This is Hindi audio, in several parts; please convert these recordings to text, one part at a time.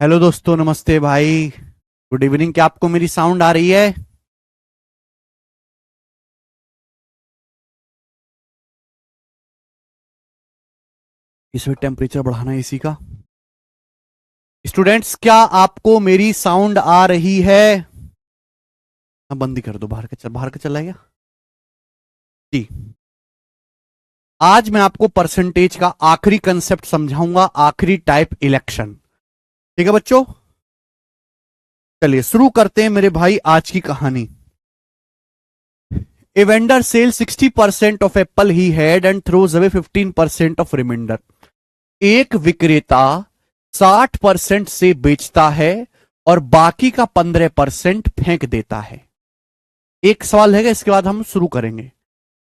हेलो दोस्तों, नमस्ते भाई। Good evening. क्या आपको मेरी साउंड आ रही है? इसमें टेम्परेचर बढ़ाना है एसी का। स्टूडेंट्स, क्या आपको मेरी साउंड आ रही है? हाँ, बंद ही कर दो। बाहर का चला गया जी। आज मैं आपको परसेंटेज का आखिरी कंसेप्ट समझाऊंगा, आखिरी टाइप इलेक्शन। ठीक है बच्चों, चलिए शुरू करते हैं मेरे भाई आज की कहानी। A vendor sells 60% of apple he had and throws away 15% of remainder. एक विक्रेता 60% से बेचता है और बाकी का 15% फेंक देता है। एक सवाल है, इसके बाद हम शुरू करेंगे।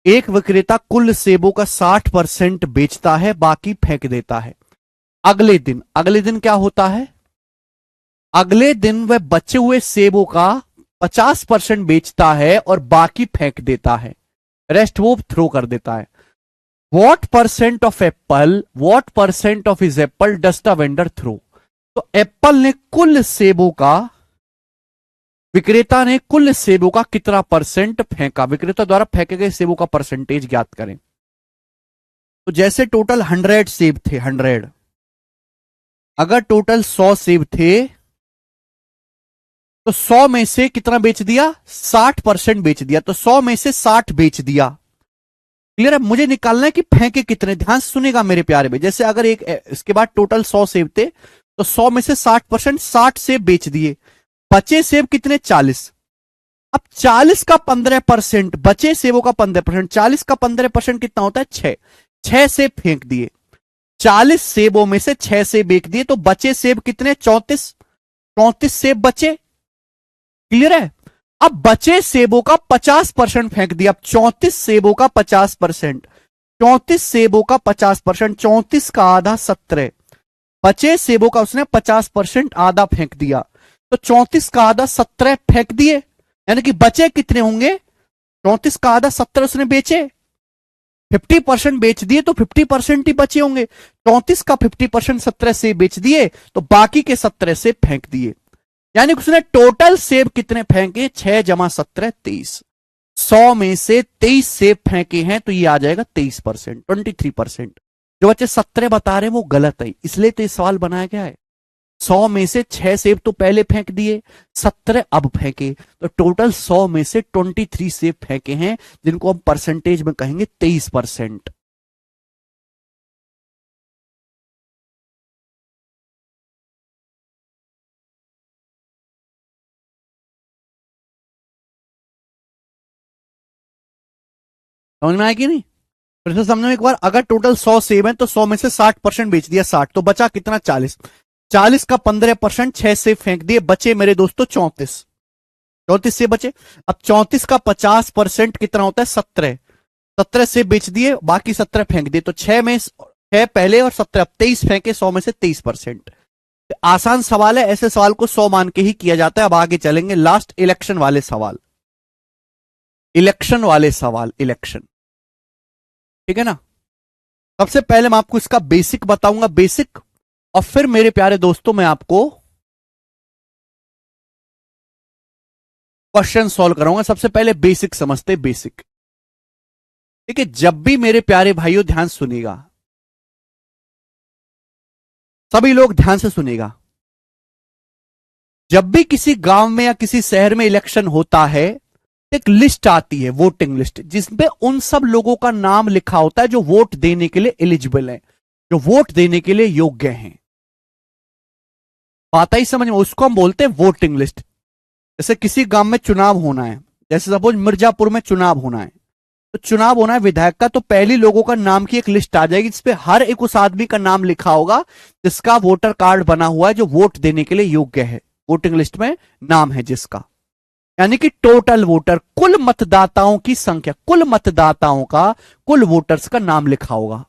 एक विक्रेता कुल सेबों का 60% बेचता है, बाकी फेंक देता है। अगले दिन क्या होता है? अगले दिन वह बचे हुए सेबों का 50% बेचता है और बाकी फेंक देता है, रेस्ट वो थ्रो कर देता है। What percent of his apple does the vendor throw? तो एप्पल ने कुल सेबों का, विक्रेता ने कुल सेबों का कितना परसेंट फेंका? विक्रेता द्वारा फेंके गए सेबों का परसेंटेज ज्ञात करें। तो जैसे टोटल 100 सेब थे, 100, अगर टोटल 100 सेब थे तो 100 में से कितना बेच दिया? 60% बेच दिया। तो 100 में से 60 बेच दिया। क्लियर है? मुझे निकालना है कि फेंके कितने। ध्यान से सुनेगा मेरे प्यारे भाई। जैसे अगर एक इसके बाद टोटल 100 सेब थे तो 100 में से 60%, 60 सेब बेच दिए। बचे सेब कितने? 40। अब 40 का 15%, बचे सेबों का 15%, 40 का 15% कितना होता है? 6। 6 सेब फेंक दिए। 40 सेबों में से 6 सेब बेच दिए तो बचे सेब कितने? 34। 34 सेब बचे। क्लियर है? अब बचे सेबों का 50% फेंक दिया। अब 34 सेबों का 50%, 34 सेबों का 50%, 34 का आधा 17। बचे सेबों का उसने 50% आधा फेंक दिया। तो 34 का आधा 17 फेंक दिए, यानी कि बचे कितने होंगे? 34 का आधा 17 उसने बेचे। 50% बेच दिए तो 50% ही बचे होंगे। 34 का 50% 17 से बेच दिए तो बाकी के 17 से फेंक दिए। यानी कि उसने टोटल सेब कितने फेंके? 6 जमा 17, 23। 100 में से 23 सेब फेंके हैं तो ये आ जाएगा 23%, 23%। जो बच्चे 17 बता रहे हैं वो गलत है, इसलिए तो ये सवाल बनाया गया है। 100 में से 6 सेब तो पहले फेंक दिए, 17 अब फेंके, तो टोटल 100 में से 23 सेब फेंके हैं, जिनको हम परसेंटेज में कहेंगे 23%। समझ में आएगी नहीं? फिर से समझो एक बार। अगर टोटल 100 सेब है तो 100 में से 60% बेच दिया, 60, तो बचा कितना? 40। 40 का 15%, 6 सेब फेंक दिए, बचे मेरे दोस्तों 34। 34 सेब बचे। अब 34 का 50% कितना होता है? 17। 17 सेब बेच दिए, बाकी 17 फेंक दिए। तो 6 में 6 पहले और 17, अब 23 फेंके, 100 में से 23%। आसान सवाल है, ऐसे सवाल को 100 मान के ही किया जाता है। अब आगे चलेंगे, लास्ट इलेक्शन वाले सवाल। इलेक्शन वाले सवाल, इलेक्शन। ठीक है ना? सबसे पहले मैं आपको इसका बेसिक बताऊंगा, बेसिक, और फिर मेरे प्यारे दोस्तों मैं आपको क्वेश्चन सॉल्व कराऊंगा। सबसे पहले बेसिक समझते, बेसिक। ठीक है? जब भी मेरे प्यारे भाइयों, ध्यान सुनिएगा, सभी लोग ध्यान से सुनिएगा। जब भी किसी गांव में या किसी शहर में इलेक्शन होता है, एक लिस्ट आती है, वोटिंग लिस्ट, जिसमें उन सब लोगों का नाम लिखा होता है जो वोट देने के लिए एलिजिबल है, जो वोट देने के लिए योग्य हैं। आता ही समझ में? उसको हम बोलते हैं वोटिंग लिस्ट। जैसे किसी गांव में चुनाव होना है, जैसे सपोज मिर्जापुर में चुनाव होना है, तो चुनाव होना है विधायक का, तो पहली लोगों का नाम की एक लिस्ट आ जाएगी, जिसपे हर एक उस आदमी का नाम लिखा होगा जिसका वोटर कार्ड बना हुआ है, जो वोट देने के लिए योग्य है, वोटिंग लिस्ट में नाम है जिसका। यानी कि टोटल वोटर, कुल मतदाताओं की संख्या, कुल मतदाताओं का, कुल वोटर्स का नाम लिखा होगा।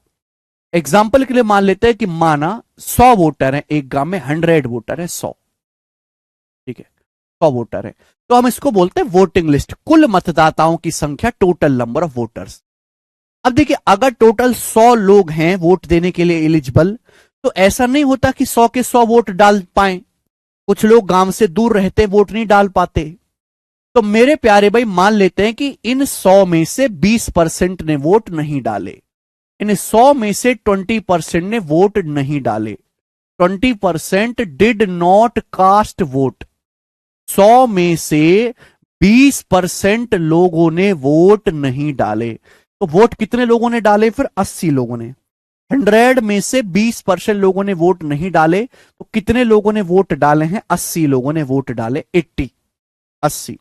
एग्जाम्पल के लिए मान लेते हैं कि माना 100 वोटर हैं एक गांव में, 100 वोटर है, 100। ठीक है? 100 वोटर है, तो हम इसको बोलते हैं वोटिंग लिस्ट, कुल मतदाताओं की संख्या, टोटल नंबर ऑफ वोटर्स। अब देखिए, अगर टोटल 100 लोग हैं वोट देने के लिए एलिजिबल, तो ऐसा नहीं होता कि 100 के 100 वोट डाल पाए। कुछ लोग गांव से दूर रहते, वोट नहीं डाल पाते। तो मेरे प्यारे भाई मान लेते हैं कि इन 100 में से 20% ने वोट नहीं डाले, इन 100 में से 20% ने वोट नहीं डाले, 20% डिड नॉट कास्ट वोट। 100 में से 20% लोगों ने वोट नहीं डाले। तो वोट कितने लोगों ने डाले फिर? 80 लोगों ने। 100 में से 20% लोगों ने वोट नहीं डाले, तो कितने लोगों ने वोट डाले हैं? 80 लोगों ने वोट डाले। 80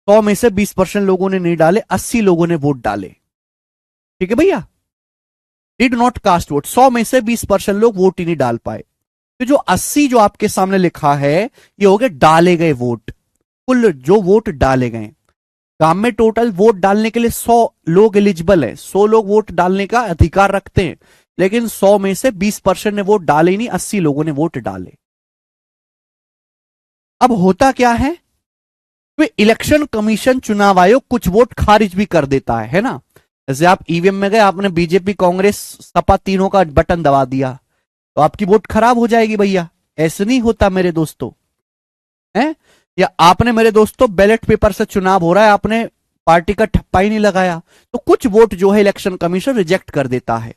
100 में से 20% लोगों ने नहीं डाले, 80 लोगों ने वोट डाले। ठीक है भैया, डिड नॉट कास्ट वोट। 100 में से 20% लोग वोट ही नहीं डाल पाए। तो जो 80 जो आपके सामने लिखा है ये हो गए डाले गए वोट, कुल जो वोट डाले गए। गांव में टोटल वोट डालने के लिए 100 लोग एलिजिबल है, 100 लोग वोट डालने का अधिकार रखते हैं, लेकिन 100 में से 20% ने वोट डाले ही नहीं, 80 लोगों ने वोट डाले। अब होता क्या है, तो इलेक्शन कमीशन, चुनाव आयोग कुछ वोट खारिज भी कर देता है ना। जैसे आप ईवीएम में गए, आपने बीजेपी, कांग्रेस, सपा तीनों का बटन दबा दिया, तो आपकी वोट खराब हो जाएगी भैया। ऐसे नहीं होता मेरे दोस्तों, हैं? या आपने मेरे दोस्तों बैलेट पेपर से चुनाव हो रहा है, आपने पार्टी का ठप्पा ही नहीं लगाया, तो कुछ वोट जो है इलेक्शन कमीशन रिजेक्ट कर देता है।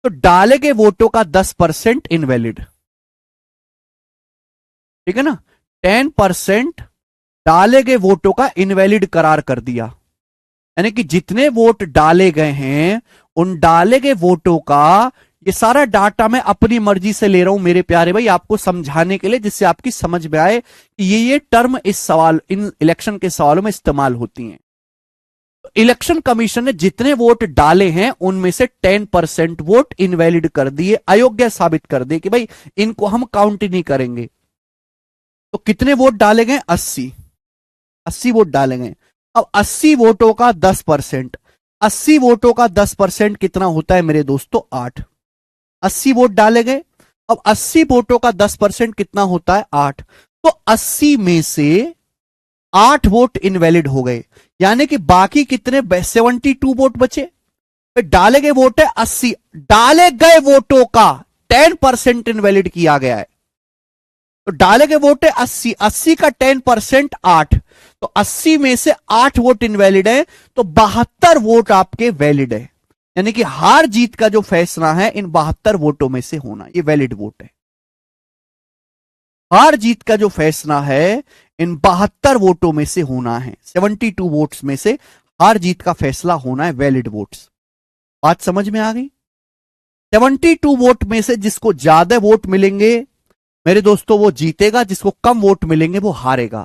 तो डाले गए वोटों का 10% इनवैलिड, ठीक है ना। 10% डाले गए वोटों का इनवैलिड करार कर दिया, यानी कि जितने वोट डाले गए हैं उन डाले गए वोटों का, ये सारा डाटा मैं अपनी मर्जी से ले रहा हूं मेरे प्यारे भाई, आपको समझाने के लिए, जिससे आपकी समझ में आए कि ये टर्म इस सवाल, इन इलेक्शन के सवालों में इस्तेमाल होती हैं। तो इलेक्शन कमीशन ने जितने वोट डाले हैं उनमें से 10% वोट इनवैलिड कर दिए, अयोग्य साबित कर दिए कि भाई इनको हम काउंट ही नहीं करेंगे। तो कितने वोट डाले गए? 80 वोट डाले गए। अब 80 वोटों का 10%, 80 वोटों का 10% कितना होता है मेरे दोस्तों? 8। 80 वोट डाले गए, अब 80 वोटों का 10% कितना होता है? 8। तो 80 में से 8 वोट इनवैलिड हो गए, यानी कि बाकी कितने? 72 वोट बचे। डाले गए वोट है 80, डाले गए वोटों का 10% इनवैलिड किया गया है। तो डाले गए वोट है 80, 80 का 10% 8, तो 80 में से 8 वोट इनवैलिड है, तो 72 वोट आपके वैलिड है। यानी कि हार जीत का जो फैसला है इन 72 वोटों में से होना, ये वैलिड वोट है। हार जीत का जो फैसला है इन 72 वोटों में से होना है, 72 वोट्स में से हार जीत का फैसला होना है, वैलिड वोट्स। बात समझ में आ गई? 72 वोट में से जिसको ज्यादा वोट मिलेंगे मेरे दोस्तों वो जीतेगा, जिसको कम वोट मिलेंगे वो हारेगा।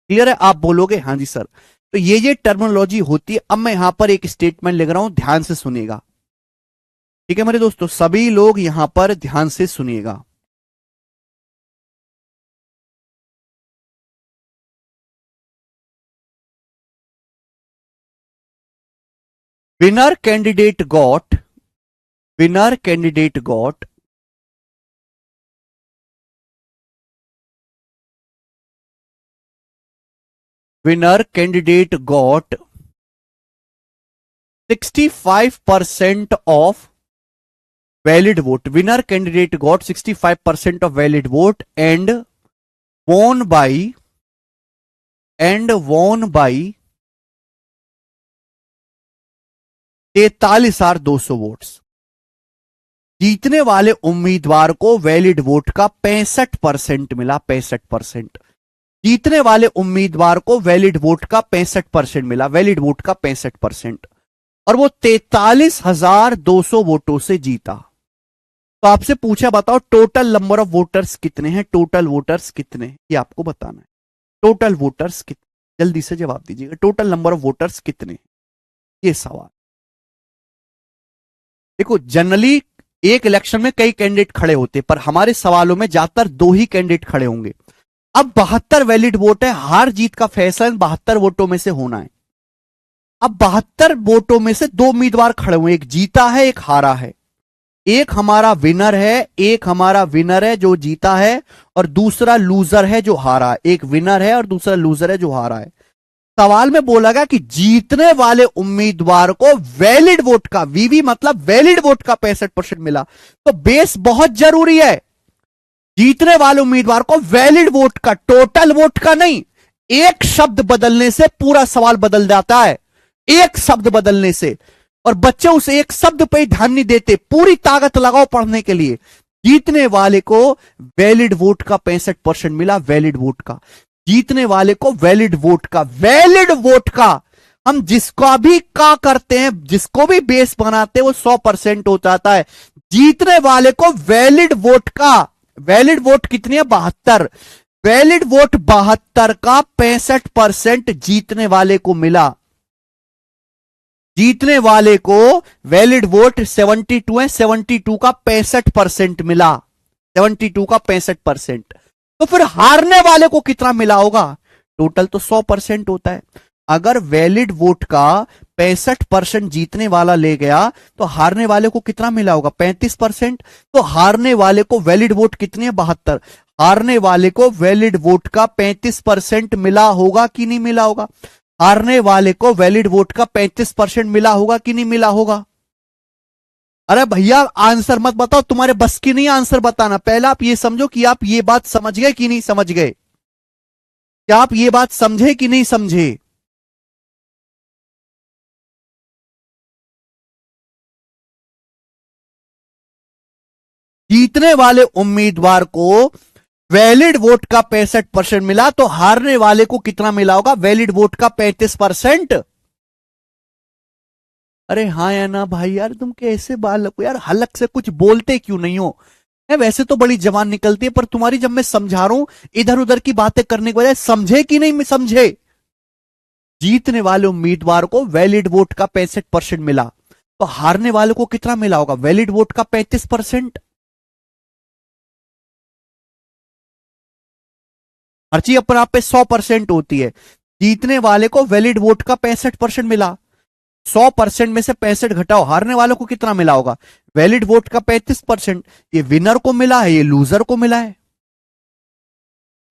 क्लियर है? आप बोलोगे हां जी सर। तो ये टर्मिनोलॉजी होती है। अब मैं यहां पर एक स्टेटमेंट लिख रहा हूं, ध्यान से सुनिएगा। ठीक है मेरे दोस्तों, सभी लोग यहां पर ध्यान से सुनिएगा। Winner candidate got, winner candidate got winner candidate got 65% of valid vote. Winner candidate got 65% of valid vote and won by 43,200 votes. जीतने वाले उम्मीदवार को वैलिड वोट का 65% मिला, 65%। जीतने वाले उम्मीदवार को वैलिड वोट का 65% मिला, वैलिड वोट का 65%, और वो 43,200 वोटों से जीता। तो आपसे पूछा बताओ टोटल नंबर ऑफ वोटर्स कितने हैं? टोटल वोटर्स कितने हैं ये आपको बताना है। टोटल वोटर्स कितने? जल्दी से जवाब दीजिएगा, टोटल नंबर ऑफ वोटर्स कितने हैं, ये सवाल। देखो जनरली एक इलेक्शन में कई कैंडिडेट खड़े होते, पर हमारे सवालों में ज्यादातर 2 ही कैंडिडेट खड़े होंगे। अब 72 वैलिड वोट है, हार जीत का फैसला 72 वोटों में से होना है। अब 72 वोटों में से 2 उम्मीदवार खड़े हुए, एक जीता है एक हारा है। एक हमारा विनर है, एक हमारा विनर है जो जीता है, और दूसरा लूजर है जो हारा है। एक विनर है और दूसरा लूजर है जो हारा है। सवाल में बोला गया कि जीतने वाले उम्मीदवार को वैलिड वोट का, वीवी मतलब वैलिड वोट का 65% मिला। तो बेस बहुत जरूरी है, जीतने वाले उम्मीदवार को वैलिड वोट का, टोटल वोट का नहीं, एक शब्द बदलने से पूरा सवाल बदल जाता है, एक शब्द बदलने से। और बच्चे उस एक शब्द पे ही ध्यान नहीं देते, पूरी ताकत लगाओ पढ़ने के लिए। जीतने वाले को वैलिड वोट का 65% मिला, वैलिड वोट का। जीतने वाले को वैलिड वोट का, वैलिड वोट का। हम जिसको भी का करते हैं, जिसको भी बेस बनाते हैं, वो 100% हो जाता है। जीतने वाले को वैलिड वोट का, वैलिड वोट कितनी है? 72। वैलिड वोट 72 का 65% जीतने वाले को मिला। जीतने वाले को वैलिड वोट 72 है, 72 का 65% मिला, 72 का 65%। तो फिर हारने वाले को कितना मिला होगा? टोटल तो 100% होता है। अगर वैलिड वोट का 65% जीतने वाला ले गया तो हारने वाले को कितना मिला होगा? 35%। तो हारने वाले को वैलिड वोट कितनी है? 72। हारने वाले को वैलिड वोट का 35% मिला होगा कि नहीं मिला होगा? हारने वाले को वैलिड वोट का 35% मिला होगा कि नहीं मिला होगा? अरे भैया आंसर मत बताओ, तुम्हारे बस की नहीं आंसर बताना। पहले आप ये समझो कि आप ये बात समझ गए कि नहीं समझ गए। क्या आप ये बात समझे कि नहीं समझे? जीतने वाले उम्मीदवार को वैलिड वोट का 65% मिला, तो हारने वाले को कितना मिला होगा? वैलिड वोट का 35%। अरे हाँ या ना भाई? यार तुम कैसे बालक हो यार, हलक से कुछ बोलते क्यों नहीं हो? वैसे तो बड़ी जवान निकलती है, पर तुम्हारी जब मैं समझा रहा हूं इधर उधर की बातें करने के बजाय समझे कि नहीं समझे? जीतने वाले उम्मीदवार को वैलिड वोट का 65% मिला, तो हारने वाले को कितना मिला होगा? वैलिड वोट का 35%। हर चीज अपने आप पे 100% होती है। जीतने वाले को वैलिड वोट का 65% मिला, 100% में से 65 घटाओ, हारने वालों को कितना मिला होगा? वैलिड वोट का 35%। ये विनर को मिला है, ये लूजर को मिला है।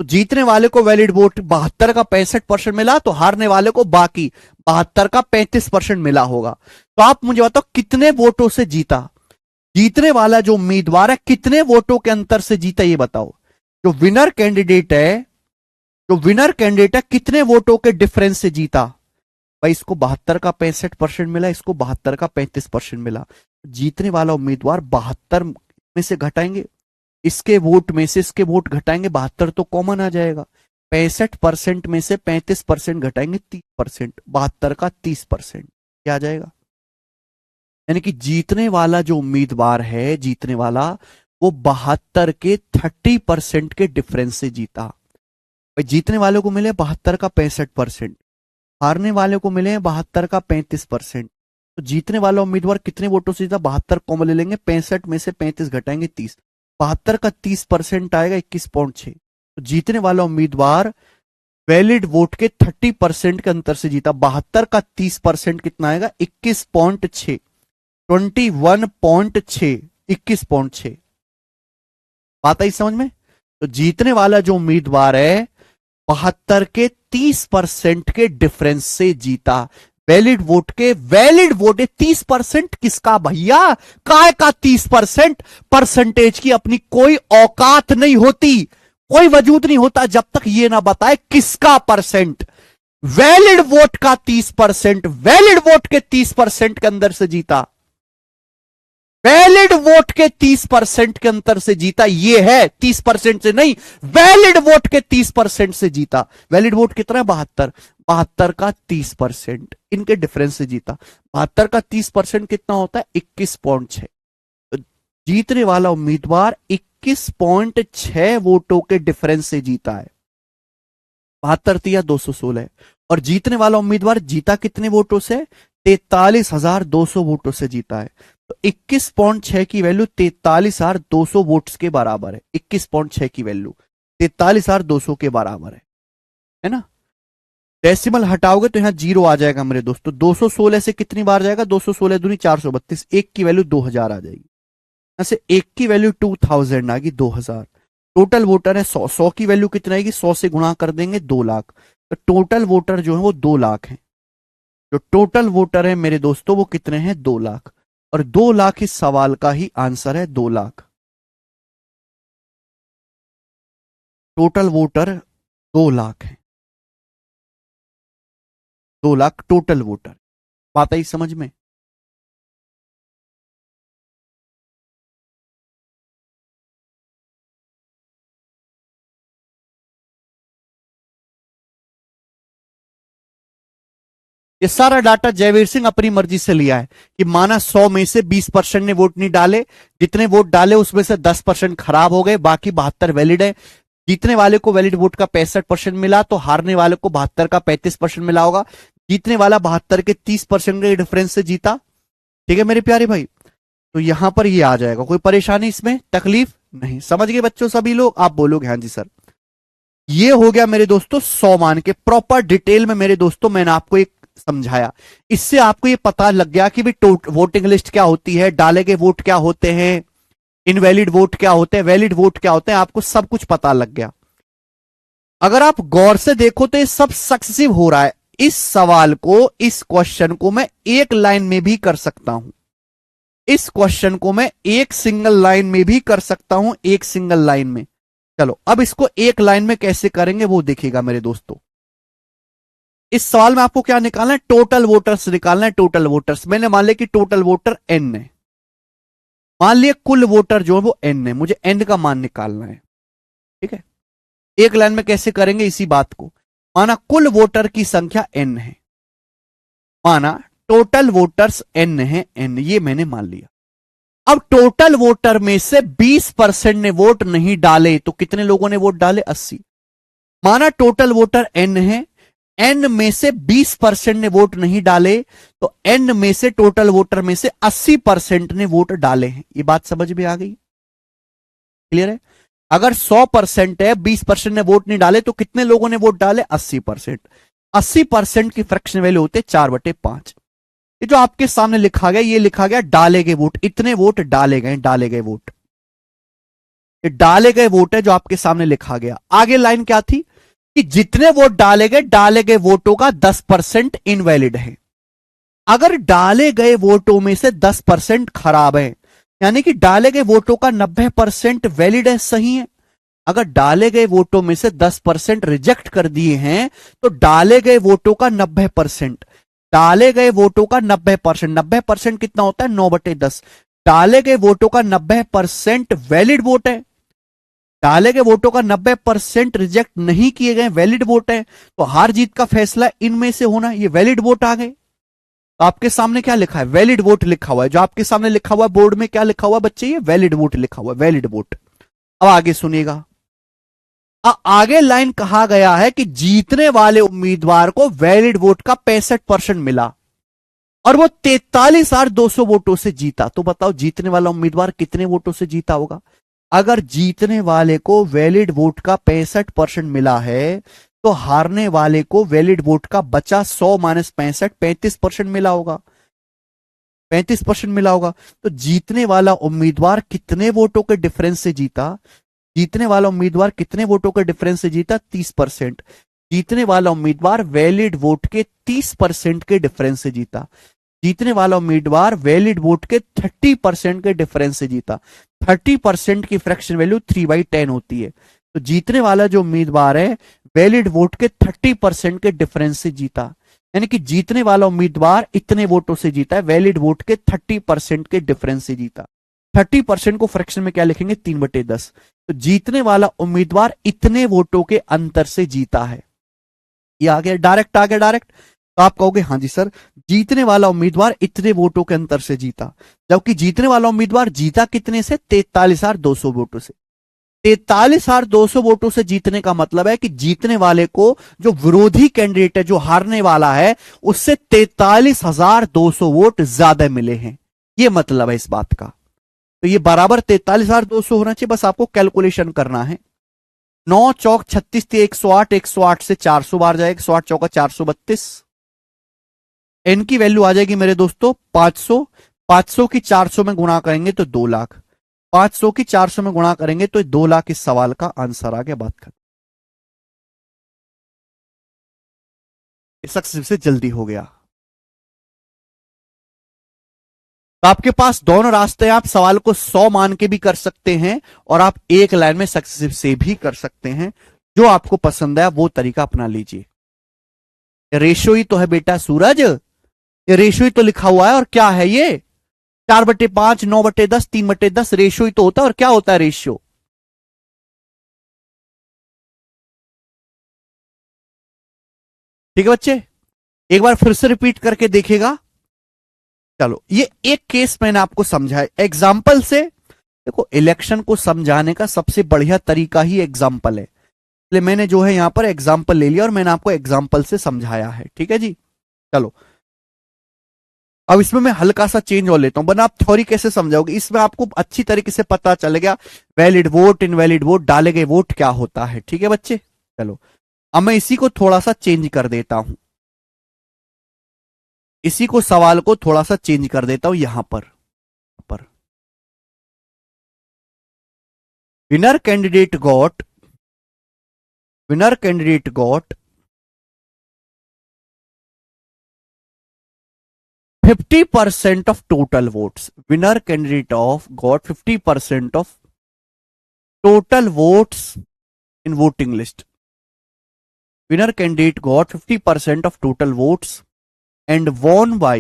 तो जीतने वाले को वैलिड वोट 72 का 65% मिला, तो हारने वाले को बाकी 72 का 35% मिला होगा। तो आप मुझे बताओ कितने वोटों से जीता? जीतने वाला जो उम्मीदवार है कितने वोटों के अंतर से जीता, ये बताओ। जो विनर कैंडिडेट है, जो विनर कैंडिडेट है कितने वोटों के डिफरेंस से जीता? भाई इसको 72 का 65% मिला, इसको 72 का 35% मिला। जीतने वाला उम्मीदवार 72 में से घटाएंगे, इसके वोट में से इसके वोट घटाएंगे, 72 तो कॉमन आ जाएगा। 65% में से 35% घटाएंगे 30%, 72 का 30% क्या आ जाएगा? यानी कि जीतने वाला जो उम्मीदवार है, जीतने वाला, वो 72 के 30% के डिफरेंस से जीता। भाई जीतने वाले को मिले 72 का 65%, हारने वाले को मिले हैं 72 का 35%। तो जीतने वाला उम्मीदवार कितने वोटों से जीता? 72 कॉमन ले लेंगे, 65 में से 35 घटाएंगे 30, 72 का 30% आएगा 21.6। तो जीतने वाला उम्मीदवार वैलिड वोट के 30% के अंतर से जीता। 72 का 30% कितना आएगा? 21.6, 21.6, 21.6। बात आई समझ में? तो जीतने वाला जो उम्मीदवार है 72 के 30% के डिफरेंस से जीता। वैलिड वोट के, वैलिड वोट 30% किसका भैया? काय का 30%? परसेंटेज की अपनी कोई औकात नहीं होती, कोई वजूद नहीं होता जब तक ये ना बताए किसका परसेंट। वैलिड वोट का 30%, वैलिड वोट के 30% के अंदर से जीता, वैलिड वोट के 30% के अंतर से जीता। ये है 30% से नहीं, वैलिड वोट के 30% से जीता। वैलिड वोट कितना है? 72, 72 का 30% इनके डिफरेंस से जीता। 72 का 30% कितना होता है? 21.6। तो जीतने वाला उम्मीदवार 21.6 वोटों के डिफरेंस से जीता है। 72 तिया 216। और जीतने वाला उम्मीदवार जीता कितने वोटों से? 43,200 वोटों से जीता है। तो 21.6 की वैल्यू 43,200 वोट्स के बराबर है। 21.6 की वैल्यू 43,200 के बराबर है ना? डेसिमल हटाओगे तो यहां जीरो आ जाएगा मेरे दोस्तों। 216 से कितनी बार जाएगा? 216 दूनी 432, एक की वैल्यू 2000 आ जाएगी। ऐसे एक की वैल्यू 2000 आ गई, 2000। टोटल वोटर है 100, 100 की वैल्यू कितनी आएगी? 100 से गुणा कर देंगे 2 लाख। तो टोटल वोटर जो है वो 2 लाख है। जो टोटल वोटर है मेरे दोस्तों वो कितने हैं? 2 लाख। और 2 लाख इस सवाल का ही आंसर है, 2 लाख। टोटल वोटर 2 लाख है, 2 लाख टोटल वोटर। बात आई समझ में? ये सारा डाटा जयवीर सिंह अपनी मर्जी से लिया है कि माना 100 में से 20% ने वोट नहीं डाले, जितने वोट डाले उसमें से 10% खराब हो गए, बाकी 72 वैलिड है। जीतने वाले को वैलिड वोट का 65% मिला तो हारने वाले को 72 का 35% मिला होगा। जीतने वाला 72 के 30% के डिफरेंस से जीता। ठीक है मेरे प्यारे भाई, तो यहां पर ये आ जाएगा। कोई परेशानी इसमें, तकलीफ नहीं? समझ गए बच्चों सभी लोग? आप बोलोगे हाँ जी सर। ये हो गया मेरे दोस्तों 100 मान के प्रॉपर डिटेल में मेरे दोस्तों मैंने आपको एक समझाया। इससे आपको ये पता लग गया कि भी वोटिंग लिस्ट क्या होती है, डाले गए वोट क्या होते हैं, इनवैलिड वोट क्या होते हैं, वैलिड वोट क्या होते हैं, आपको सब कुछ पता लग गया। अगर आप गौर से देखो तो ये सब सक्सेसिव हो रहा है। इस सवाल को, इस क्वेश्चन को मैं एक लाइन में भी कर सकता हूं, इस क्वेश्चन को मैं एक सिंगल लाइन में भी कर सकता हूं, एक सिंगल लाइन में। चलो अब इसको एक लाइन में कैसे करेंगे वो देखिएगा मेरे दोस्तों। इस सवाल में आपको क्या निकालना है? टोटल वोटर्स निकालना है, टोटल वोटर्स। मैंने मान लिया कि टोटल वोटर n है, मान लिया कुल वोटर जो है वो n है, मुझे n का मान निकालना है। ठीक है, एक लाइन में कैसे करेंगे इसी बात को। माना कुल वोटर की संख्या n है, माना टोटल वोटर्स n है, n ये मैंने मान लिया। अब टोटल वोटर में से 20% ने वोट नहीं डाले तो कितने लोगों ने वोट डाले? 80। माना टोटल वोटर n है, n में से 20% ने वोट नहीं डाले तो n में से टोटल वोटर में से 80% ने वोट डाले हैं। ये बात समझ में आ गई? क्लियर है? अगर 100% है, 20% ने वोट नहीं डाले तो कितने लोगों ने वोट डाले? 80%। 80% की फ्रैक्शन वैल्यू होते 4/5। ये जो आपके सामने लिखा गया, ये लिखा गया डाले गए वोट, इतने वोट डाले गए, डाले गए वोट, ये डाले गए वोट है जो आपके सामने लिखा गया। आगे लाइन क्या थी कि जितने वोट डाले गए वोटों का 10% इनवैलिड है। अगर डाले गए वोटों में से 10% खराब है, यानी कि डाले गए वोटों का 90% वैलिड है, सही है। अगर डाले गए वोटों में से 10% रिजेक्ट कर दिए हैं तो डाले गए वोटों का 90%, डाले गए वोटों का 90%, 90% कितना होता है? 9/10। डाले गए वोटों का 90% वैलिड वोट है, डाले गए वोटों का 90% रिजेक्ट नहीं किए गए वैलिड वोट है, तो हार जीत का फैसला इनमें से होना। ये वैलिड वोट आ गए। तो आपके सामने क्या लिखा है? वैलिड वोट लिखा हुआ है। जो आपके सामने लिखा हुआ है बोर्ड में, क्या लिखा हुआ है बच्चे? ये वैलिड वोट लिखा हुआ है, वैलिड वोट। अब आगे सुनिएगा, आगे लाइन कहा गया है कि जीतने वाले उम्मीदवार को वैलिड वोट का 65% मिला और वो 43,200 वोटों से जीता। तो बताओ जीतने वाला उम्मीदवार कितने वोटों से जीता होगा? अगर जीतने वाले को वैलिड वोट का 65% मिला है तो हारने वाले को वैलिड वोट का बचा 100 - 65 35% मिला होगा, 35% मिला होगा। तो जीतने वाला उम्मीदवार कितने वोटों के डिफरेंस से जीता? जीतने वाला उम्मीदवार कितने वोटों के डिफरेंस से जीता? 30%। जीतने वाला उम्मीदवार वैलिड वोट के 30% के डिफरेंस से जीता। जीतने वाला उम्मीदवार वैलिड वोट के 30% के डिफरेंस से जीता। 30% की फ्रैक्शन वैल्यू 3/10 होती है। तो जीतने वाला जो उम्मीदवार है वैलिड वोट के 30% के डिफरेंस से जीता, यानी कि जीतने वाला उम्मीदवार इतने वोटों से जीता है, वैलिड वोट के 30% के डिफरेंस से जीता। 30% को फ्रैक्शन में क्या लिखेंगे? 3/10। तो जीतने वाला उम्मीदवार इतने वोटों के अंतर से जीता है। ये आ गया डायरेक्ट, आ गया डायरेक्ट। तो आप कहोगे हाँ जी सर, जीतने वाला उम्मीदवार इतने वोटों के अंतर से जीता, जबकि जीतने वाला उम्मीदवार जीता कितने से? 43,200 वोटों से। 43,200 वोटों से जीतने का मतलब है कि जीतने वाले को जो विरोधी कैंडिडेट है, जो हारने वाला है, उससे 43,200 वोट ज्यादा मिले हैं। यह मतलब है इस बात का। तो ये बराबर 43,200 होना चाहिए। बस आपको कैलकुलेशन करना है। 9 चौक 36 थी, 108, 108 से 400 बार जाएगा, 108 चौका 432। एन की वैल्यू आ जाएगी मेरे दोस्तों 500। 500 की 400 में गुणा करेंगे तो 2 लाख। 500 की 400 में गुणा करेंगे तो 2 लाख इस सवाल का आंसर आ गया। बात कर सक्सेस से जल्दी हो गया। तो आपके पास दोनों रास्ते हैं। आप सवाल को 100 मान के भी कर सकते हैं और आप एक लाइन में सक्सेसिव से भी कर सकते हैं। जो आपको पसंद है वो तरीका अपना लीजिए। रेशियो ही तो है बेटा सूरज, ये रेशियो ही तो लिखा हुआ है। और क्या है ये? 4/5, 9/10, 3/10 रेशियो ही तो होता है। और क्या होता है रेशियो? ठीक है बच्चे, एक बार फिर से रिपीट करके देखिएगा। चलो, ये एक केस मैंने आपको समझाया एग्जाम्पल से। देखो, इलेक्शन को समझाने का सबसे बढ़िया तरीका ही एग्जाम्पल है, इसलिए मैंने जो है यहां पर एग्जाम्पल ले लिया और मैंने आपको एग्जाम्पल से समझाया है। ठीक है जी। चलो, अब इसमें मैं हल्का सा चेंज और लेता हूं, वरना आप थ्योरी कैसे समझाओगे? इसमें आपको अच्छी तरीके से पता चलेगा वैलिड वोट, इनवैलिड वोट, डाले गए वोट क्या होता है। ठीक है बच्चे, चलो अब मैं इसी को थोड़ा सा चेंज कर देता हूं, इसी को सवाल को थोड़ा सा चेंज कर देता हूं यहां पर winner candidate got 50% of total votes. Winner candidate of got 50% of total votes in voting list. Winner candidate got 50% of total votes and won by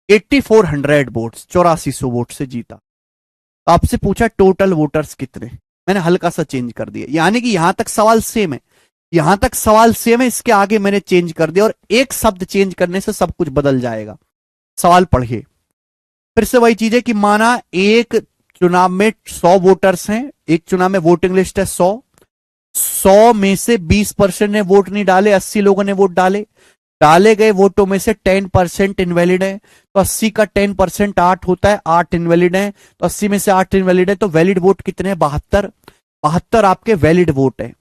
8400 votes, 8400 vote से जीता। आपसे पूछा टोटल वोटर्स कितने, मैंने हल्का सा चेंज कर दिया, यानी कि यहां तक सवाल सेम है, यहां तक सवाल सेम है, इसके आगे मैंने चेंज कर दिया और एक शब्द चेंज करने से सब कुछ बदल जाएगा। सवाल पढ़िए फिर से, वही चीज है कि माना एक चुनाव में 100 वोटर्स हैं, एक चुनाव में वोटिंग लिस्ट है 100 में से 20% ने वोट नहीं डाले, 80 लोगों ने वोट डाले, डाले गए वोटों में से 10% इनवैलिड है, तो 80 का 10% 8 होता है, 8 इनवैलिड है, तो 80 में से 8 इनवैलिड है, तो वैलिड वोट कितने हैं? 72 आपके वैलिड वोट है।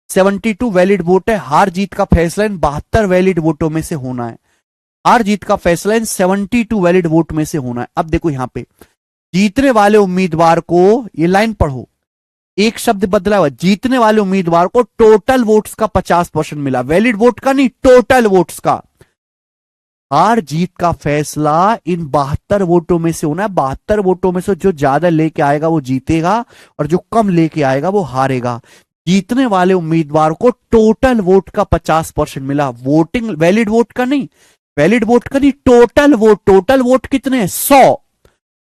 72 वैलिड वोट है। हार जीत का फैसला इन 72 वैलिड वोटों में से होना है। हार जीत का फैसला इन 72 वैलिड वोट में से होना है। अब देखो यहां पे जीतने वाले उम्मीदवार को, ये लाइन पढ़ो, एक शब्द बदला हुआ, जीतने वाले उम्मीदवार को टोटल वोट्स का 50% मिला, वैलिड वोट का नहीं, टोटल वोट्स का। हार जीत का फैसला इन 72 वोटों में से होना है। 72 वोटों में से जो ज्यादा लेके आएगा वो जीतेगा और जो कम लेके आएगा वो हारेगा। जीतने वाले उम्मीदवार को टोटल वोट का 50% मिला, वोटिंग वैलिड वोट का नहीं, वैलिड वोट का नहीं, टोटल वोट। टोटल वोट कितने हैं? 100।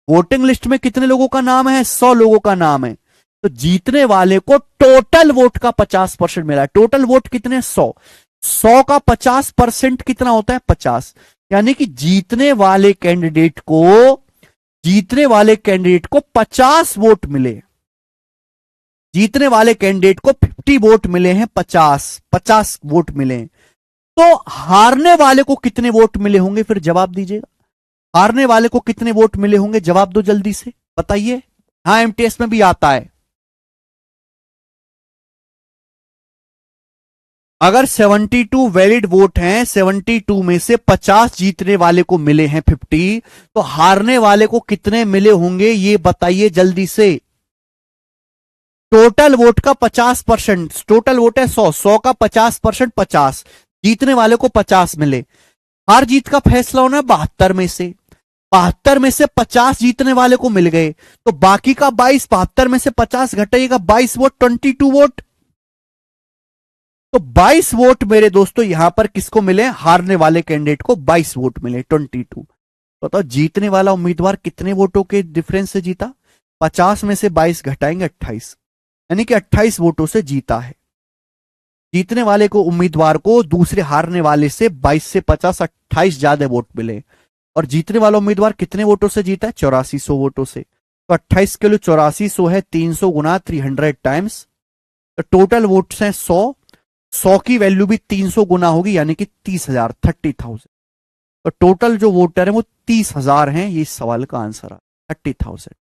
वोटिंग लिस्ट में कितने लोगों का नाम है? 100 लोगों का नाम है। तो जीतने वाले को टोटल वोट का 50% मिला। टोटल वोट कितने? 100 का 50% कितना होता है? 50। यानी कि जीतने वाले कैंडिडेट को 50 वोट मिले, जीतने वाले कैंडिडेट को 50 वोट मिले हैं, 50 वोट मिले हैं। तो हारने वाले को कितने वोट मिले होंगे? फिर जवाब दीजिएगा, हारने वाले को कितने वोट मिले होंगे? जवाब दो जल्दी से, बताइए। हाँ, एमटीएस में भी आता है। अगर 72 वैलिड वोट हैं, 72 में से 50 जीतने वाले को मिले हैं 50, तो हारने वाले को कितने मिले होंगे ये बताइए जल्दी से। टोटल वोट का 50%, टोटल वोट है 100 का 50%, 50 जीतने वाले को 50 मिले। हार जीत का फैसला होना 72 में से, 72 में से 50 जीतने वाले को मिल गए, तो बाकी का 22, 72 में से 50 घटाइएगा, 22 वोट, 22 वोट। तो 22 वोट मेरे दोस्तों यहां पर किसको मिले? हारने वाले कैंडिडेट को 22 वोट मिले, 22। बताओ जीतने वाला उम्मीदवार कितने वोटों के डिफरेंस से जीता? 50 में से 22 घटाएंगे 28, यानी कि 28 वोटों से जीता है। जीतने वाले को उम्मीदवार को दूसरे हारने वाले से 22 से 50, 28 ज्यादा वोट मिले। और जीतने वाला उम्मीदवार कितने वोटों से जीता है? 8400 वोटों से। तो 28 के लिए 8400 है, 300 गुना 300 टाइम्स, तो टोटल वोट्स हैं 100 की वैल्यू भी 300 गुना होगी, यानी कि 30,000, 30,000। तो टोटल जो वोटर है वो 30,000 हैं। ये इस सवाल का आंसर है 30,000।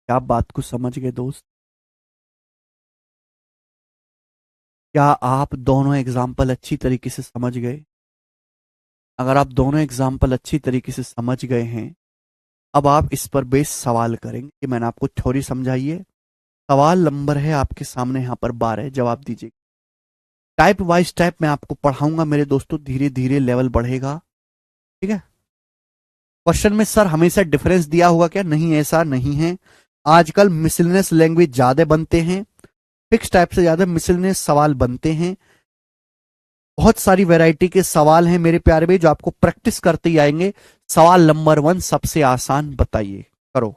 क्या आप बात को समझ गए दोस्त? क्या आप दोनों एग्जाम्पल अच्छी तरीके से समझ गए? अगर आप दोनों एग्जाम्पल अच्छी तरीके से समझ गए हैं, अब आप इस पर बेस सवाल करेंगे कि मैंने आपको थ्योरी समझाई है। सवाल नंबर है आपके सामने यहां पर 12, जवाब दीजिए। टाइप वाइज टाइप मैं आपको पढ़ाऊंगा मेरे दोस्तों, धीरे धीरे लेवल बढ़ेगा। ठीक है, क्वेश्चन में सर हमेशा डिफरेंस दिया होगा क्या? नहीं, ऐसा नहीं है। आजकल मिसलेनियस लैंग्वेज ज्यादा बनते हैं, फिक्स टाइप से ज्यादा मिसलेनियस सवाल बनते हैं। बहुत सारी वैरायटी के सवाल हैं मेरे प्यारे भाई, जो आपको प्रैक्टिस करते ही आएंगे। सवाल नंबर 1 सबसे आसान, बताइए, करो।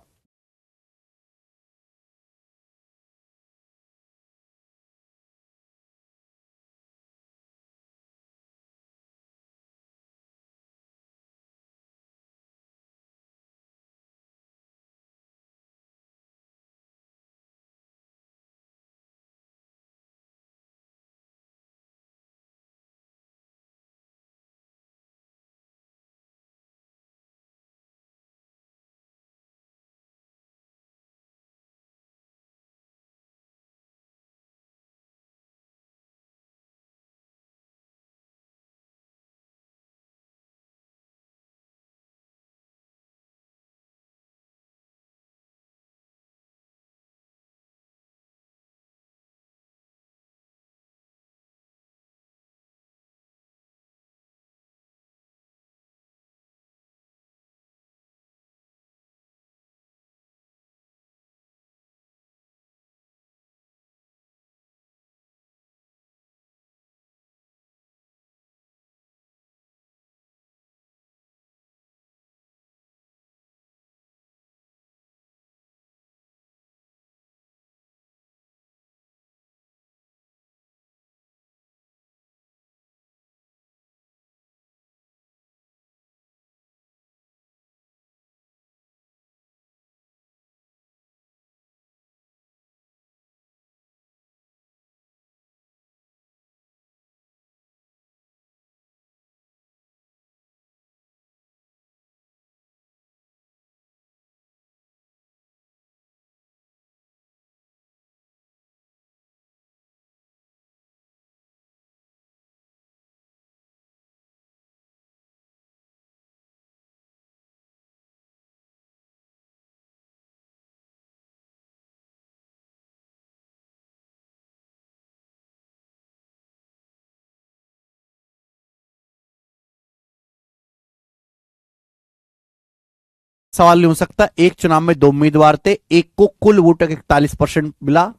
सवाल नहीं हो सकता, एक चुनाव में 2 उम्मीदवार थे, एक को कुल वोटों का 41% मिला,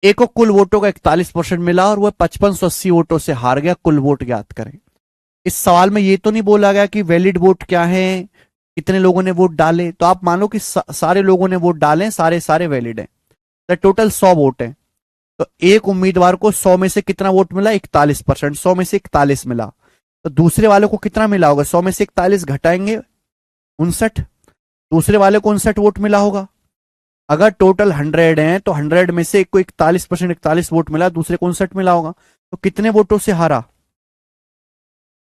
एक को कुल वोटों का 41% मिला और वह 5580 वोटों से हार गया। कुल वोट ज्ञात करें। इस सवाल में यह तो नहीं बोला गया कि वैलिड वोट क्या है, कितने लोगों ने वोट डाले। तो आप मानो कि सारे लोगों ने वोट डाले, सारे सारे वैलिड हैं, तो टोटल 100 वोट हैं। तो एक उम्मीदवार को 100 में से कितना वोट मिला? 41%। 100 में से 41 मिला, तो दूसरे वाले को कितना मिला होगा? 100 में से 41 घटाएंगे 59, दूसरे वाले को 59 वोट मिला होगा। अगर टोटल 100 है तो 100 में से एक को 41%, 41 वोट मिला, दूसरे को 59 मिला होगा। तो कितने वोटों से हारा?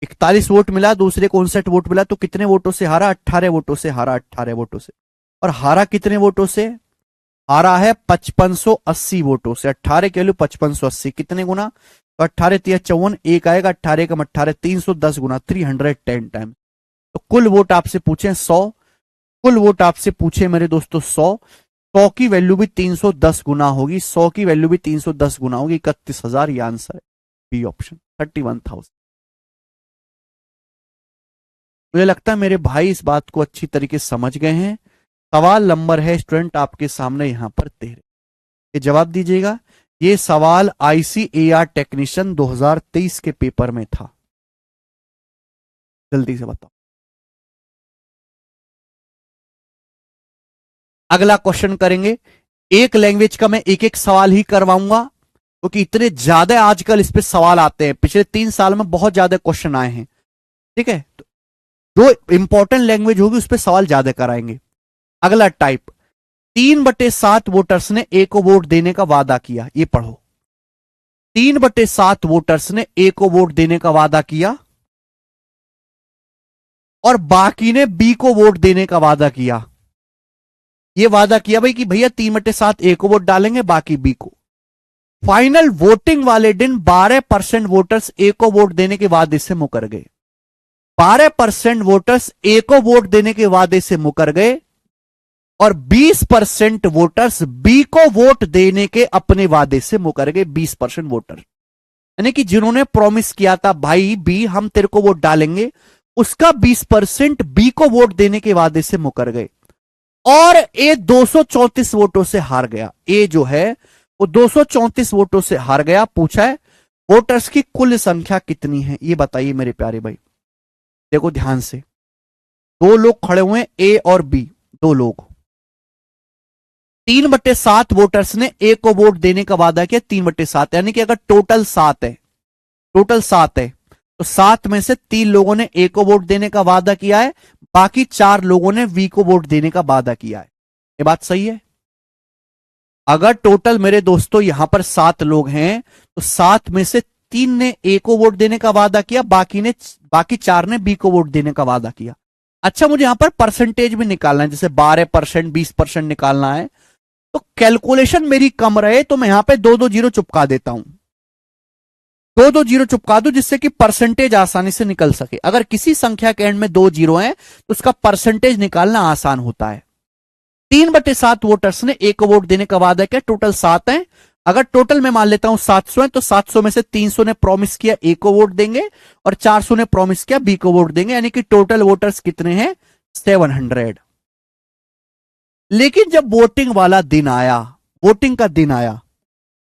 41 वोट मिला, दूसरे को 59 वोट मिला, तो कितने वोटों से हारा? 18 वोटों से हारा, 18 वोटों से। और हारा कितने वोटों से? हारा है 5580 वोटों से। 18 के वैल्यू 5580, कितने गुना? तो 18 तिया 54, एक आएगा 18 कम 18, 310 गुना, 310 टाइम। तो कुल वोट आपसे पूछे 100, कुल वोट आपसे पूछे मेरे दोस्तों 100, 100 की वैल्यू भी 310 गुना होगी, 100 की वैल्यू भी 310 गुना होगी। 31,000 ये आंसर है, बी ऑप्शन, 31,000। मुझे लगता है मेरे भाई इस बात को अच्छी तरीके से समझ गए हैं। सवाल नंबर है स्टूडेंट आपके सामने यहां पर 13, ये जवाब दीजिएगा। ये सवाल आईसीएआर टेक्नीशियन 2023 के पेपर में था, जल्दी से बताओ। अगला क्वेश्चन करेंगे। एक लैंग्वेज का मैं एक एक सवाल ही करवाऊंगा, क्योंकि इतने ज्यादा आजकल इस पे सवाल आते हैं, पिछले 3 साल में बहुत ज्यादा क्वेश्चन आए हैं। ठीक है, तो जो इंपॉर्टेंट लैंग्वेज होगी उस पर सवाल ज्यादा कराएंगे। अगला टाइप, 3/7 वोटर्स ने ए को वोट देने का वादा किया। ये पढ़ो, 3/7 वोटर्स ने ए को वोट देने का वादा किया और बाकी ने बी को वोट देने का वादा किया। ये वादा किया भाई कि भैया 3/7 ए को वोट डालेंगे, बाकी बी को। फाइनल वोटिंग वाले दिन 12% वोटर्स ए को वोट देने के वादे से मुकर गए। 12% वोटर्स ए को वोट देने के वादे से मुकर गए और 20% वोटर्स बी को वोट देने के अपने वादे से मुकर गए। 20% वोटर, यानी कि जिन्होंने प्रॉमिस किया था भाई बी हम तेरे को वोट डालेंगे, उसका 20% बी को वोट देने के वादे से मुकर गए और ए 234 वोटों से हार गया। ए जो है वो 234 वोटों से हार गया। पूछा है वोटर्स की कुल संख्या कितनी है, ये बताइए मेरे प्यारे भाई। देखो ध्यान से, दो लोग खड़े हुए ए और बी, दो लोग, 3/7 वोटर्स ने ए को वोट देने का वादा किया। 3/7 यानी कि अगर टोटल 7 है, टोटल 7 है तो 7 में से 3 लोगों ने ए को वोट देने का वादा किया है, बाकी 4 लोगों ने वी को वोट देने का वादा किया है। ये बात सही है। अगर टोटल मेरे दोस्तों यहां पर 7 लोग हैं तो 7 में से 3 ने ए को वोट देने का वादा किया, बाकी 4 ने बी को वोट देने का वादा किया। अच्छा मुझे यहां पर परसेंटेज भी निकालना है, जैसे 12% 20% निकालना है, तो कैलकुलेशन मेरी कम रहे तो मैं यहां पे 2-2 जीरो चुपका देता हूं, 2-2 जीरो चुपका दो जिससे कि परसेंटेज आसानी से निकल सके। अगर किसी संख्या के एंड में 2 जीरो हैं तो उसका परसेंटेज निकालना आसान होता है। 3/7 वोटर्स ने ए को वोट देने का वादा किया, टोटल 7 है। अगर टोटल में मान लेता हूं 700 है तो 700 में से 300 ने प्रॉमिस किया ए को वोट देंगे और 400 ने प्रॉमिस किया बी को वोट देंगे, यानी कि टोटल वोटर्स कितने हैं 700। लेकिन जब वोटिंग वाला दिन आया, वोटिंग का दिन आया,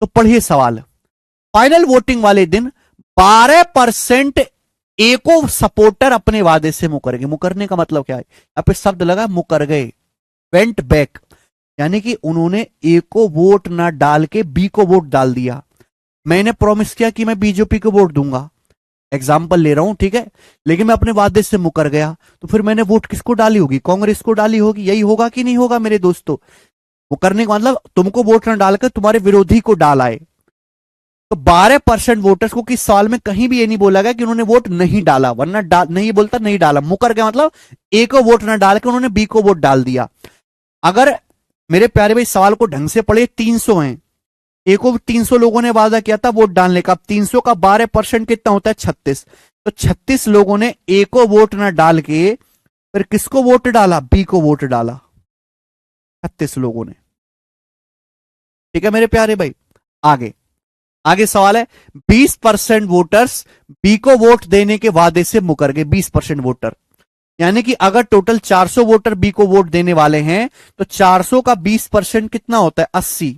तो पढ़िए सवाल, फाइनल वोटिंग वाले दिन 12% ए को सपोर्टर अपने वादे से मुकर गए। मुकरने का मतलब क्या है, यहां पे शब्द लगा मुकर गए, वेंट बैक, यानी कि उन्होंने ए को वोट ना डाल के बी को वोट डाल दिया। मैंने प्रॉमिस किया कि मैं बीजेपी को वोट दूंगा, एग्जाम्पल ले रहा हूं, ठीक है, लेकिन मैं अपने वादे से मुकर गया, तो फिर मैंने वोट किसको डाली होगी, कांग्रेस को डाली होगी। यही होगा कि नहीं होगा मेरे दोस्तों। मुकरने का मतलब तुमको वोट ना डालकर तुम्हारे विरोधी को डाल आए। तो 12% वोटर्स को किस साल में कहीं भी ये नहीं बोला गया कि उन्होंने वोट नहीं डाला, वरना नहीं बोलता नहीं डाला, मुकर गया मतलब ए को वोट ना डाल के उन्होंने बी को वोट डाल दिया। अगर मेरे प्यारे भाई सवाल को ढंग से पढ़े, 300 हैं, ए को 300 लोगों ने वादा किया था वोट डालने का, अब 300 का 12% कितना होता है 36, तो 36 लोगों ने ए को वोट ना डाल के फिर किसको वोट डाला, बी को वोट डाला, 36 लोगों ने। ठीक है मेरे प्यारे भाई, आगे आगे सवाल है, 20% वोटर्स बी को वोट देने के वादे से मुकर गए। 20% वोटर, यानी कि अगर टोटल 400 वोटर बी को वोट देने वाले हैं तो 400 का 20% कितना होता है 80।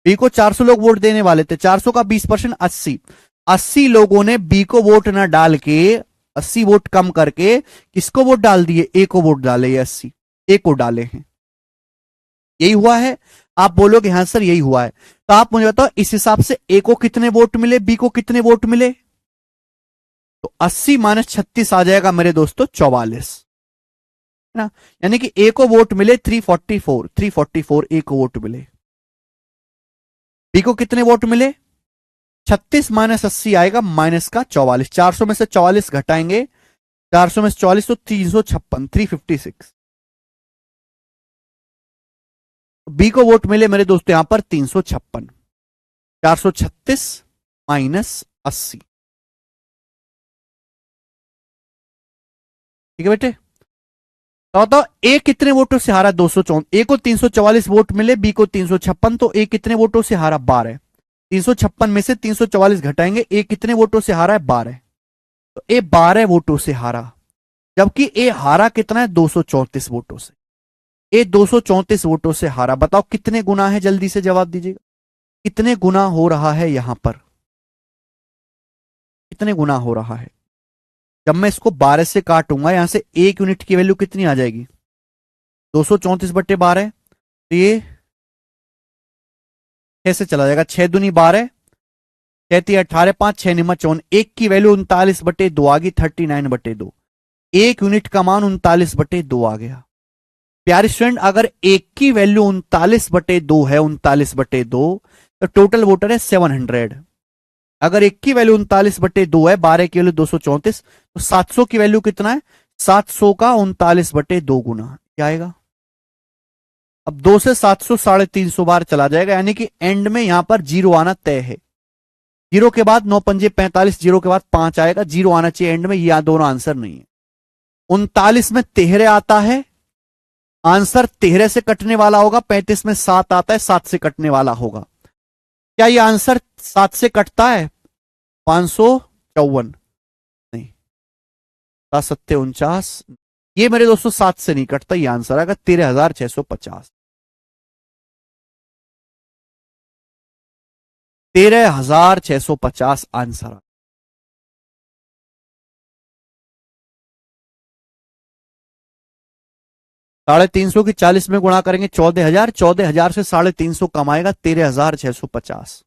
बी को 400 लोग वोट देने वाले थे, 400 का 20% 80। 80 लोगों ने बी को वोट ना डाल के, 80 वोट कम करके किसको वोट डाल दिए, ए को वोट डाले, 80 ए को डाले हैं। यही हुआ है। आप बोलोगे हाँ सर यही हुआ है, तो आप मुझे बताओ इस हिसाब से ए को कितने वोट मिले, बी को कितने वोट मिले, तो 80 - 36 आ जाएगा मेरे दोस्तों 44, है ना। यानी कि ए को वोट मिले 344 ए को वोट मिले। बी को कितने वोट मिले, 36 - 80 आएगा माइनस का 44, 400 में से 44 घटाएंगे, 400 में से 44 तो 356, 356। बी को वोट मिले मेरे दोस्तों यहां पर 356, 436 - 80। ठीक है बेटे, तो बताओ ए कितने वोटों से हारा, 254। ए को 344 वोट मिले, बी को 356, तो ए कितने वोटों से हारा, 12। 356 में से 344 घटाएंगे, ए कितने वोटों से हारा है, 12। तो ए 12 वोटों से हारा, जबकि ए हारा कितना है 234 वोटों से। ए 234 वोटों से हारा, बताओ कितने गुना है, जल्दी से जवाब दीजिएगा, कितने गुना हो रहा है यहां पर, कितने गुना हो रहा है। जब मैं इसको 12 से काटूंगा यहां से 1 यूनिट की वैल्यू कितनी आ जाएगी, 234/12, तो ये 6 से चला जाएगा, 6 दूनी 12, 6 × 18, 5 6 9 54, 1 की वैल्यू 39/2 आ गई, 39/2। 1 यूनिट का मान 39/2 आ गया। प्यारे स्टूडेंट अगर 1 की वैल्यू 39/2 है, 39/2, तो टोटल वोटर है 700। अगर 1 की वैल्यू 39/2 है, 12 की वैल्यू 234, तो 700 की वैल्यू कितना है, 700 का 39/2 गुना क्या आएगा। अब 2 से 700 350 बार चला जाएगा, यानी कि एंड में यहां पर जीरो आना तय है। जीरो के बाद 9 पंजे 45, जीरो के बाद 5 आएगा, जीरो आना चाहिए एंड में, ये दोनों आंसर नहीं है। 39 में 13 आता है, आंसर 13 से कटने वाला होगा। 35 में 7 आता है, 7 से कटने वाला होगा। क्या ये आंसर 7 से कटता है, 554 नहीं, 7 ये मेरे दोस्तों 7 से नहीं कटता, ये आंसर आएगा 13,650। 13,650 आंसर। साढ़े तीन सौ की 40 में गुणा करेंगे 14,000, 14,000 से 350 कम आएगा 13,650।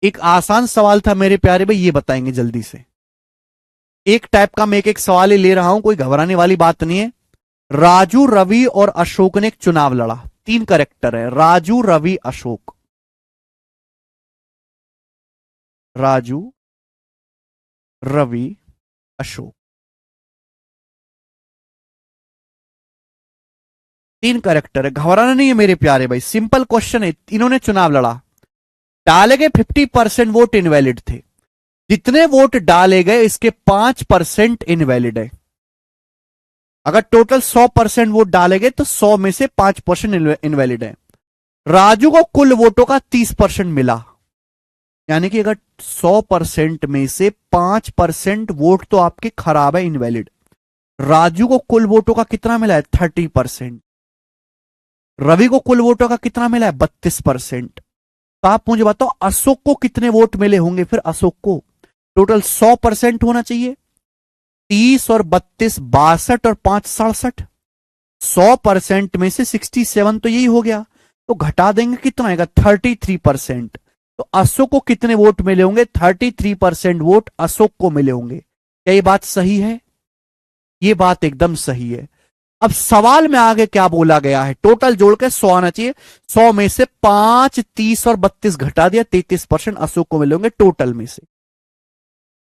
एक आसान सवाल था मेरे प्यारे भाई, ये बताएंगे जल्दी से। एक टाइप का मैं एक सवाल ही ले रहा हूं, कोई घबराने वाली बात नहीं है। राजू, रवि और अशोक ने एक चुनाव लड़ा। 3 करेक्टर है, राजू, रवि, अशोक। राजू, रवि, अशोक, 3 करेक्टर है। घबराना नहीं है मेरे प्यारे भाई, सिंपल क्वेश्चन है। इन्होंने चुनाव लड़ा, डाले गए 50% वोट इनवैलिड थे। जितने वोट डाले गए इसके 5% इनवैलिड है। अगर टोटल 100% वोट डाले गए तो 100 में से 5% इनवैलिड है। राजू को कुल वोटों का 30% मिला, यानी कि अगर 100% में से 5% वोट तो आपके खराब है, इनवैलिड। राजू को कुल वोटों का कितना मिला है? 30%। रवि को कुल वोटों का कितना मिला है? 32%। तो आप मुझे बताओ अशोक को कितने वोट मिले होंगे? फिर अशोक को टोटल 100% होना चाहिए। 30 और 32 62 और 5 67। 100% में से 67 तो यही हो गया, तो घटा देंगे कितना आएगा? 33%। तो अशोक को कितने वोट मिले होंगे? 33% वोट अशोक को मिले होंगे। क्या ये बात सही है? ये बात एकदम सही है। अब सवाल में आगे क्या बोला गया है? टोटल जोड़ के 100 आना चाहिए। 100 में से 5, 30 और 32 घटा दिया, 33% अशोक को मिले होंगे टोटल में से।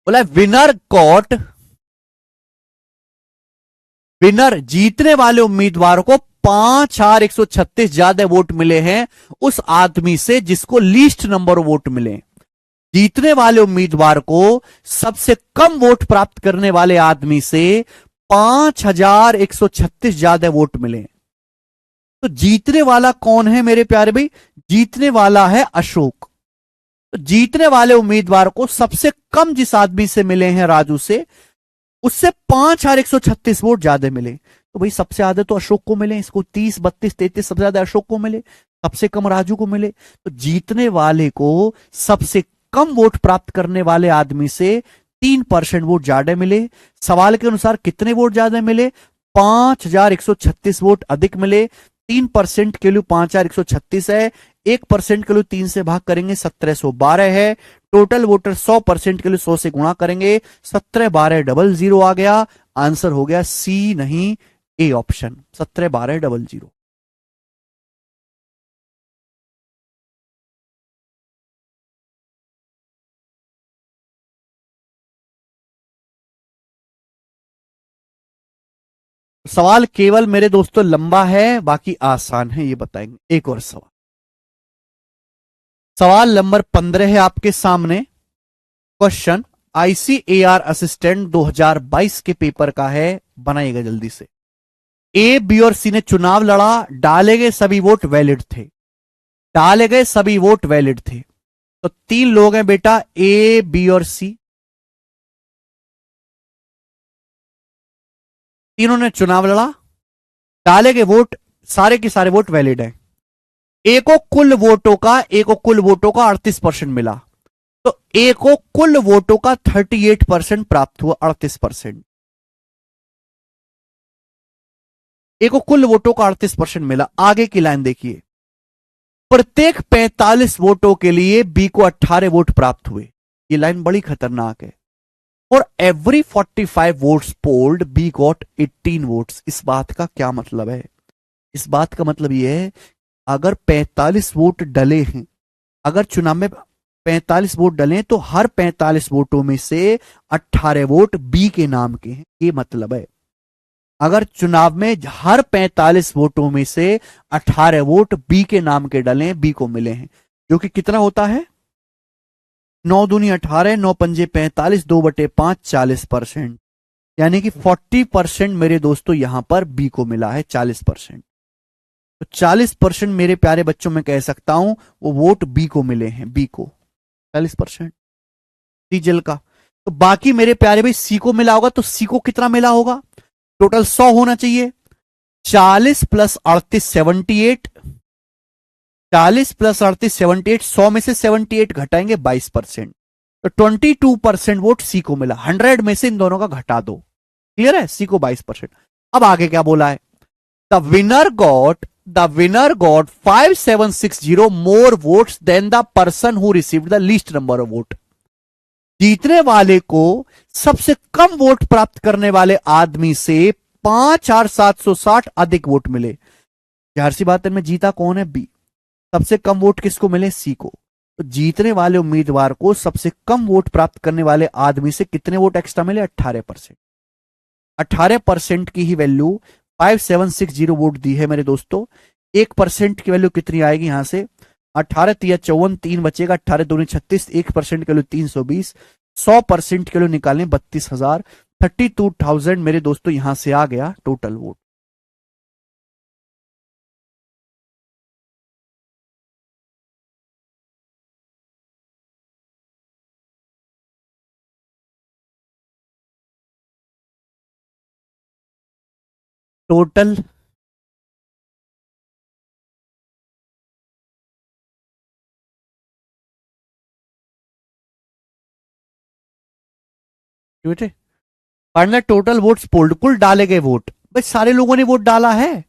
बोला विनर गॉट, विनर जीतने वाले उम्मीदवार को 5,136 ज्यादा वोट मिले हैं उस आदमी से जिसको लीस्ट नंबर वोट मिले। जीतने वाले उम्मीदवार को सबसे कम वोट प्राप्त करने वाले आदमी से 5,136 ज्यादा वोट मिले। तो जीतने वाला कौन है मेरे प्यारे भाई? जीतने वाला है अशोक। तो जीतने वाले उम्मीदवार को सबसे कम जिस आदमी से मिले हैं, राजू से, उससे 5,136 वोट ज्यादा मिले। तो भाई सबसे ज्यादा तो अशोक को मिले, इसको 30, 32, 33 सबसे ज्यादा अशोक को मिले, सबसे कम राजू को मिले। तो जीतने वाले को सबसे कम वोट प्राप्त करने वाले आदमी से 3% वोट ज्यादा मिले। सवाल के अनुसार कितने वोट ज्यादा मिले? 5,136 वोट अधिक मिले। 3% के लिए 5,136 है, 1% के लिए 3 से भाग करेंगे 1,712 है। टोटल वोटर 100% के लिए 100 से गुणा करेंगे, 171200 आ गया। आंसर हो गया सी, नहीं ए ऑप्शन, 171200। सवाल केवल मेरे दोस्तों लंबा है, बाकी आसान है, ये बताएंगे। एक और सवाल, सवाल नंबर 15 है आपके सामने। क्वेश्चन आईसीएआर असिस्टेंट 2022 के पेपर का है, बनाइएगा जल्दी से। ए, बी और सी ने चुनाव लड़ा, डाले गए सभी वोट वैलिड थे। डाले गए सभी वोट वैलिड थे। तो 3 लोग हैं बेटा, ए, बी और सी। तीनों ने चुनाव लड़ा, डाले गए वोट सारे के सारे वोट वैलिड हैं। ए को कुल वोटों का 38% मिला। तो ए को कुल वोटों का 38% प्राप्त हुआ, 38%। ए को कुल वोटों का 38% मिला। आगे की लाइन देखिए, प्रत्येक 45 वोटों के लिए बी को 18 वोट प्राप्त हुए। ये लाइन बड़ी खतरनाक है। For every 45 votes polled B got 18 votes. इस बात का क्या मतलब है? इस बात का मतलब यह है, अगर 45 वोट डले हैं, अगर चुनाव में 45 वोट डले तो हर 45 वोटों में से 18 वोट बी के नाम के हैं। ये मतलब है, अगर चुनाव में हर 45 वोटों में से 18 वोट बी के नाम के डले, बी को मिले हैं, जो कि कितना होता है? 9 दूनी 18, 9 पंजे 45, 2/5 40%। यानी कि 40% मेरे दोस्तों यहां पर बी को मिला है, 40%। तो 40% मेरे प्यारे बच्चों में कह सकता हूं वो वोट बी को मिले हैं, बी को 40% डीजल का। तो बाकी मेरे प्यारे भाई सी को मिला होगा, तो सी को कितना मिला होगा? टोटल 100 होना चाहिए। 40 प्लस 38 78, 40 प्लस 38 78, 100 में से 78 घटाएंगे 22%, तो 22% वोट सी को मिला। 100 में से इन दोनों का घटा दो, क्लियर है, सी को 22%। अब आगे क्या बोला है? The winner got 5760 more votes than the person who received the least number of vote. जीतने वाले को सबसे कम वोट प्राप्त करने वाले आदमी से 5760 अधिक वोट मिले। जाहिर सी बात है, में जीता कौन है? बी। सबसे कम वोट किसको मिले? सी को। तो जीतने वाले उम्मीदवार को सबसे कम वोट प्राप्त करने वाले आदमी से कितने वोट एक्स्ट्रा मिले? 18%। 18% की ही वैल्यू 5760 वोट दी है मेरे दोस्तों। 1% की वैल्यू कितनी आएगी यहां से? 18 तिया 54, 3 बचेगा, 18 दूनी 36, 1% की वैल्यू 320, 100% की वैल्यू निकालें 32,000, 32,000 मेरे दोस्तों यहां से आ गया टोटल वोट। टोटल बेटे पढ़ना, टोटल वोट्स पोल्ड, कुल डाले गए वोट। भाई सारे लोगों ने वोट डाला है।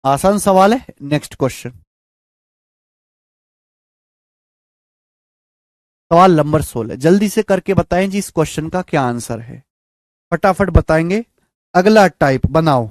आसान सवाल है। नेक्स्ट क्वेश्चन, सवाल नंबर 16, जल्दी से करके बताएं जी इस क्वेश्चन का क्या आंसर है, फटाफट बताएंगे। अगला टाइप बनाओ।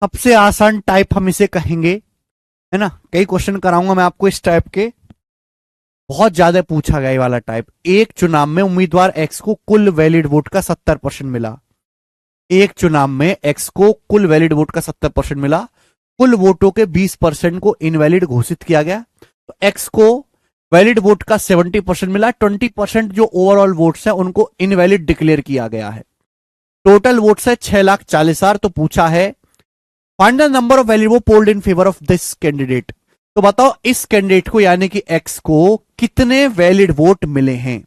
सबसे आसान टाइप हम इसे कहेंगे, है ना। कई क्वेश्चन कराऊंगा मैं आपको इस टाइप के, बहुत ज्यादा पूछा गया ये वाला टाइप। एक चुनाव में उम्मीदवार एक्स को कुल वैलिड वोट का 70% मिला। एक चुनाव में एक्स को कुल वैलिड वोट का 70% मिला। कुल वोटों के 20% को इनवैलिड घोषित किया गया। तो एक्स को वैलिड वोट का 70% मिला, 20% जो ओवरऑल वोट्स हैं उनको इनवैलिड डिक्लेयर किया गया है। टोटल वोट्स है 6,40,000। तो पूछा है find the number of valid vote polled in favour of this candidate. तो बताओ इस कैंडिडेट को यानी कि एक्स को कितने वैलिड वोट मिले हैं।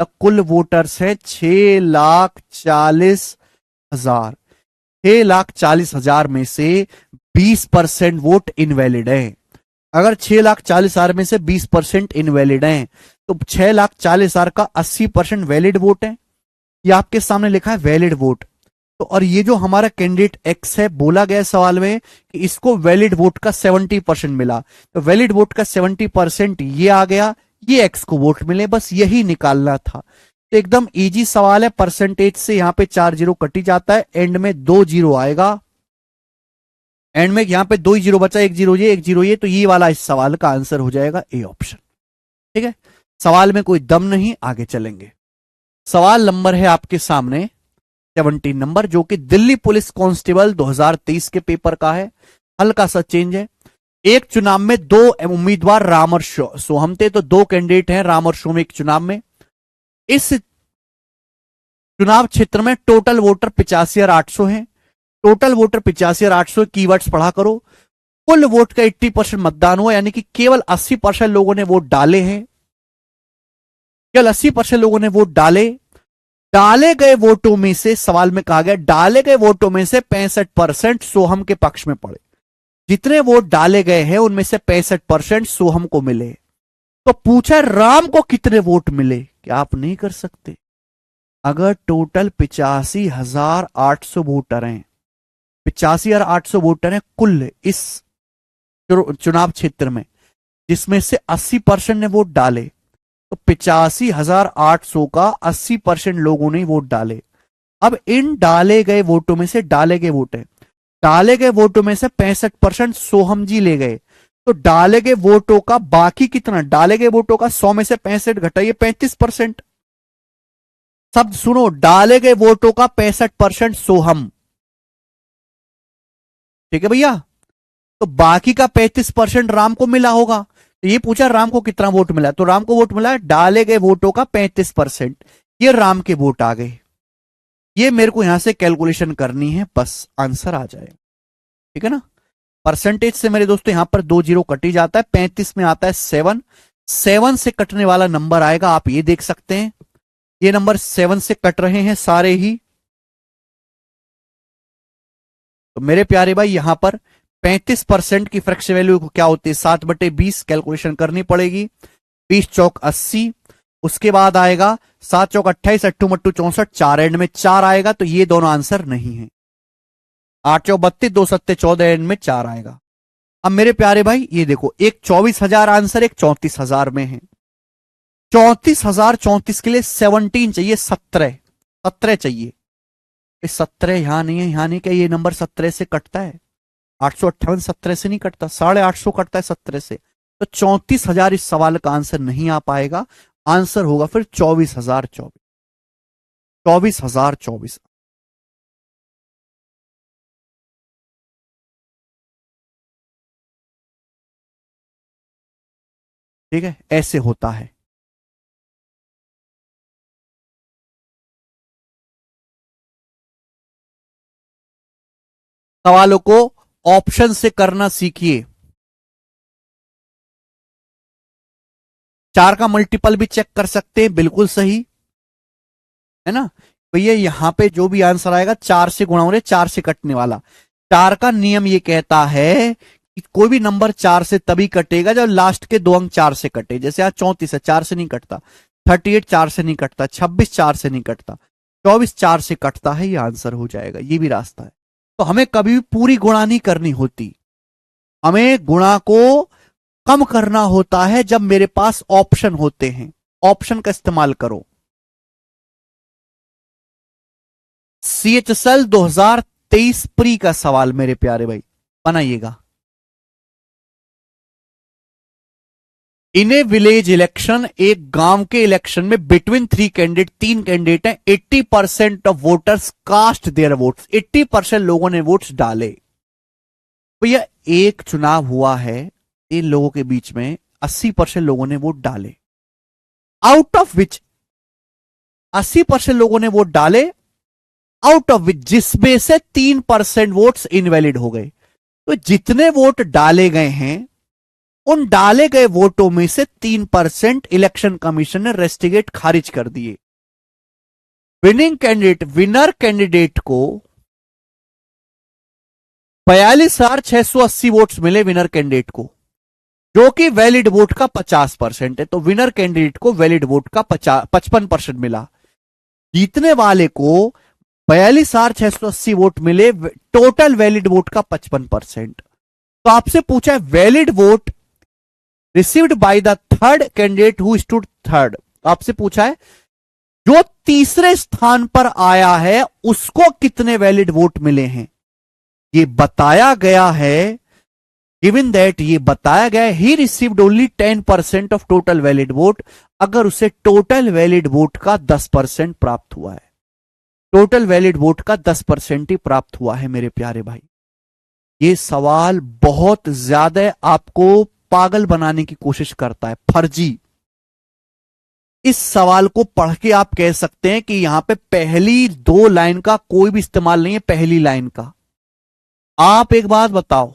तो कुल वोटर्स है 6,40,000। 6,40,000 में से 20% वोट इनवैलिड है। अगर 6,40,000 में से 20% इनवैलिड है तो 6,40,000 का 80% वैलिड वोट है। ये आपके सामने लिखा है वैलिड वोट। तो और ये जो हमारा कैंडिडेट एक्स है, बोला गया सवाल में कि इसको वैलिड वोट का 70% मिला। तो वैलिड वोट का 70% ये आ गया, ये एक्स को वोट मिले, बस यही निकालना था। तो एकदम इजी सवाल है। परसेंटेज से यहां पे 4 जीरो कटी जाता है, एंड में 2 जीरो आएगा। एंड में यहां पे 2 ही जीरो बचा, 1 जीरो ये 1 जीरो ये, तो ये वाला इस सवाल का आंसर हो जाएगा ए ऑप्शन। ठीक है, सवाल में कोई दम नहीं, आगे चलेंगे। सवाल नंबर है आपके सामने 17 नंबर, जो कि दिल्ली पुलिस कांस्टेबल 2023 के पेपर का है। हल्का सा चेंज है। एक चुनाव में 2 उम्मीदवार राम और सोहम थे। तो 2 कैंडिडेट हैं राम और सोहम एक चुनाव में। इस चुनाव क्षेत्र में टोटल वोटर 85,800 हैं। टोटल वोटर 85,800, कीवर्ड्स पढ़ा करो। कुल वोट का 80% मतदान हुआ, यानी कि केवल 80% लोगों ने वोट डाले हैं। केवल 80% लोगों ने वोट डाले। डाले गए वोटों में से, सवाल में कहा गया डाले गए वोटों में से 65% सोहम के पक्ष में पड़े। जितने वोट डाले गए हैं उनमें से 65% सोहम को मिले। तो पूछा राम को कितने वोट मिले। क्या आप नहीं कर सकते? अगर टोटल 85,800 वोटर हैं, 85,800 वोटर हैं कुल इस चुनाव क्षेत्र में, जिसमें से 80% ने वोट डाले, तो 85,800 का 80% लोगों ने वोट डाले। अब इन डाले गए वोटों में से, डाले गए वोट है, डाले गए वोटों में से 65% सोहम जी ले गए। तो डाले गए वोटों का बाकी कितना, डाले गए वोटों का 100 में से 65 घटाइए 35%। शब्द सुनो, डाले गए वोटों का 65% सोहम। ठीक है भैया, तो बाकी का 35% राम को मिला होगा। तो ये पूछा राम को कितना वोट मिला, तो राम को वोट मिला डाले गए वोटों का 35%। ये राम के वोट आ गए। ये मेरे को यहां से कैलकुलेशन करनी है, बस आंसर आ जाए। ठीक है ना। परसेंटेज से मेरे दोस्तों यहां पर 2 जीरो कटी जाता है, 35 में आता है 7। 7 से कटने वाला नंबर आएगा, आप ये देख सकते हैं। ये नंबर 7 से कट रहे हैं सारे ही। तो मेरे प्यारे भाई यहां पर 35% की फ्रैक्शन वैल्यू क्या होती है, 7/20 कैलकुलेशन करनी पड़ेगी। 20 चौक 80, उसके बाद आएगा 7 चौक 28, 8 मट्टू 64, 4 एंड में 4 आएगा। तो ये दोनों आंसर नहीं है। 8 चौक 32, 2 सत्ते 14, एंड में 4 आएगा। अब मेरे प्यारे भाई ये देखो, एक 24,000 आंसर, एक 34,000 में है। 34,000, 34 के लिए 17 चाहिए, 17 चाहिए। 17 यहां नहीं है, यहां नहीं, क्या ये नंबर 17 से कटता है? 858 17 से नहीं कटता, 850 कटता है 17 से। तो 34,000 इस सवाल का आंसर नहीं आ पाएगा। आंसर होगा फिर 24,024। 24,024। ठीक है, ऐसे होता है। सवालों को ऑप्शन से करना सीखिए। 4 का मल्टीपल भी चेक कर सकते हैं, बिल्कुल सही है ना भैया। यहां पे जो भी आंसर आएगा 4 से गुणा हो रहे, 4 से कटने वाला। 4 का नियम ये कहता है कि कोई भी नंबर 4 से तभी कटेगा जब लास्ट के 2 अंक 4 से कटे। जैसे आज 34 है, 4 से नहीं कटता। 38 4 से नहीं कटता। 26 4 से नहीं कटता। 24 4 से कटता है। ये आंसर हो जाएगा, ये भी रास्ता है। तो हमें कभी भी पूरी गुणा नहीं करनी होती, हमें गुणा को कम करना होता है जब मेरे पास ऑप्शन होते हैं। ऑप्शन का इस्तेमाल करो। CHSL 2023 प्री का सवाल मेरे प्यारे भाई बनाइएगा। इन ए विलेज इलेक्शन, एक गांव के इलेक्शन में बिटवीन 3 कैंडिडेट, 3 कैंडिडेट हैं, 80% of voters cast their votes, 80% लोगों ने वोट्स डाले। भैया एक चुनाव हुआ है, इन लोगों के बीच में 80% लोगों ने वोट डाले, आउट ऑफ विच 80% लोगों ने वोट डाले, आउट ऑफ विच, जिसमें से 3% वोट्स इनवैलिड हो गए। तो जितने वोट डाले गए हैं उन डाले गए वोटों में से 3% इलेक्शन कमीशन ने रेस्टिगेट खारिज कर दिए। विनर कैंडिडेट को 42,680 वोट्स मिले विनर कैंडिडेट को, जो कि वैलिड वोट का 50% है। तो विनर कैंडिडेट को वैलिड वोट का 55% मिला। जीतने वाले को 42,680 वोट मिले, टोटल वैलिड वोट का 55%। तो आपसे पूछा है valid vote received by the third candidate who stood third. आपसे पूछा है जो तीसरे स्थान पर आया है उसको कितने वैलिड वोट मिले हैं। ये बताया गया है, गिवन दैट ये बताया गया है he received only 10% of total valid vote, अगर उसे टोटल वैलिड वोट का 10% प्राप्त हुआ है। टोटल वैलिड वोट का 10% ही प्राप्त हुआ है मेरे प्यारे भाई। ये सवाल बहुत ज्यादा आपको पागल बनाने की कोशिश करता है, फर्जी। इस सवाल को पढ़ के आप कह सकते हैं कि यहां पे पहली 2 लाइन का कोई भी इस्तेमाल नहीं है, पहली लाइन का। आप एक बात बताओ,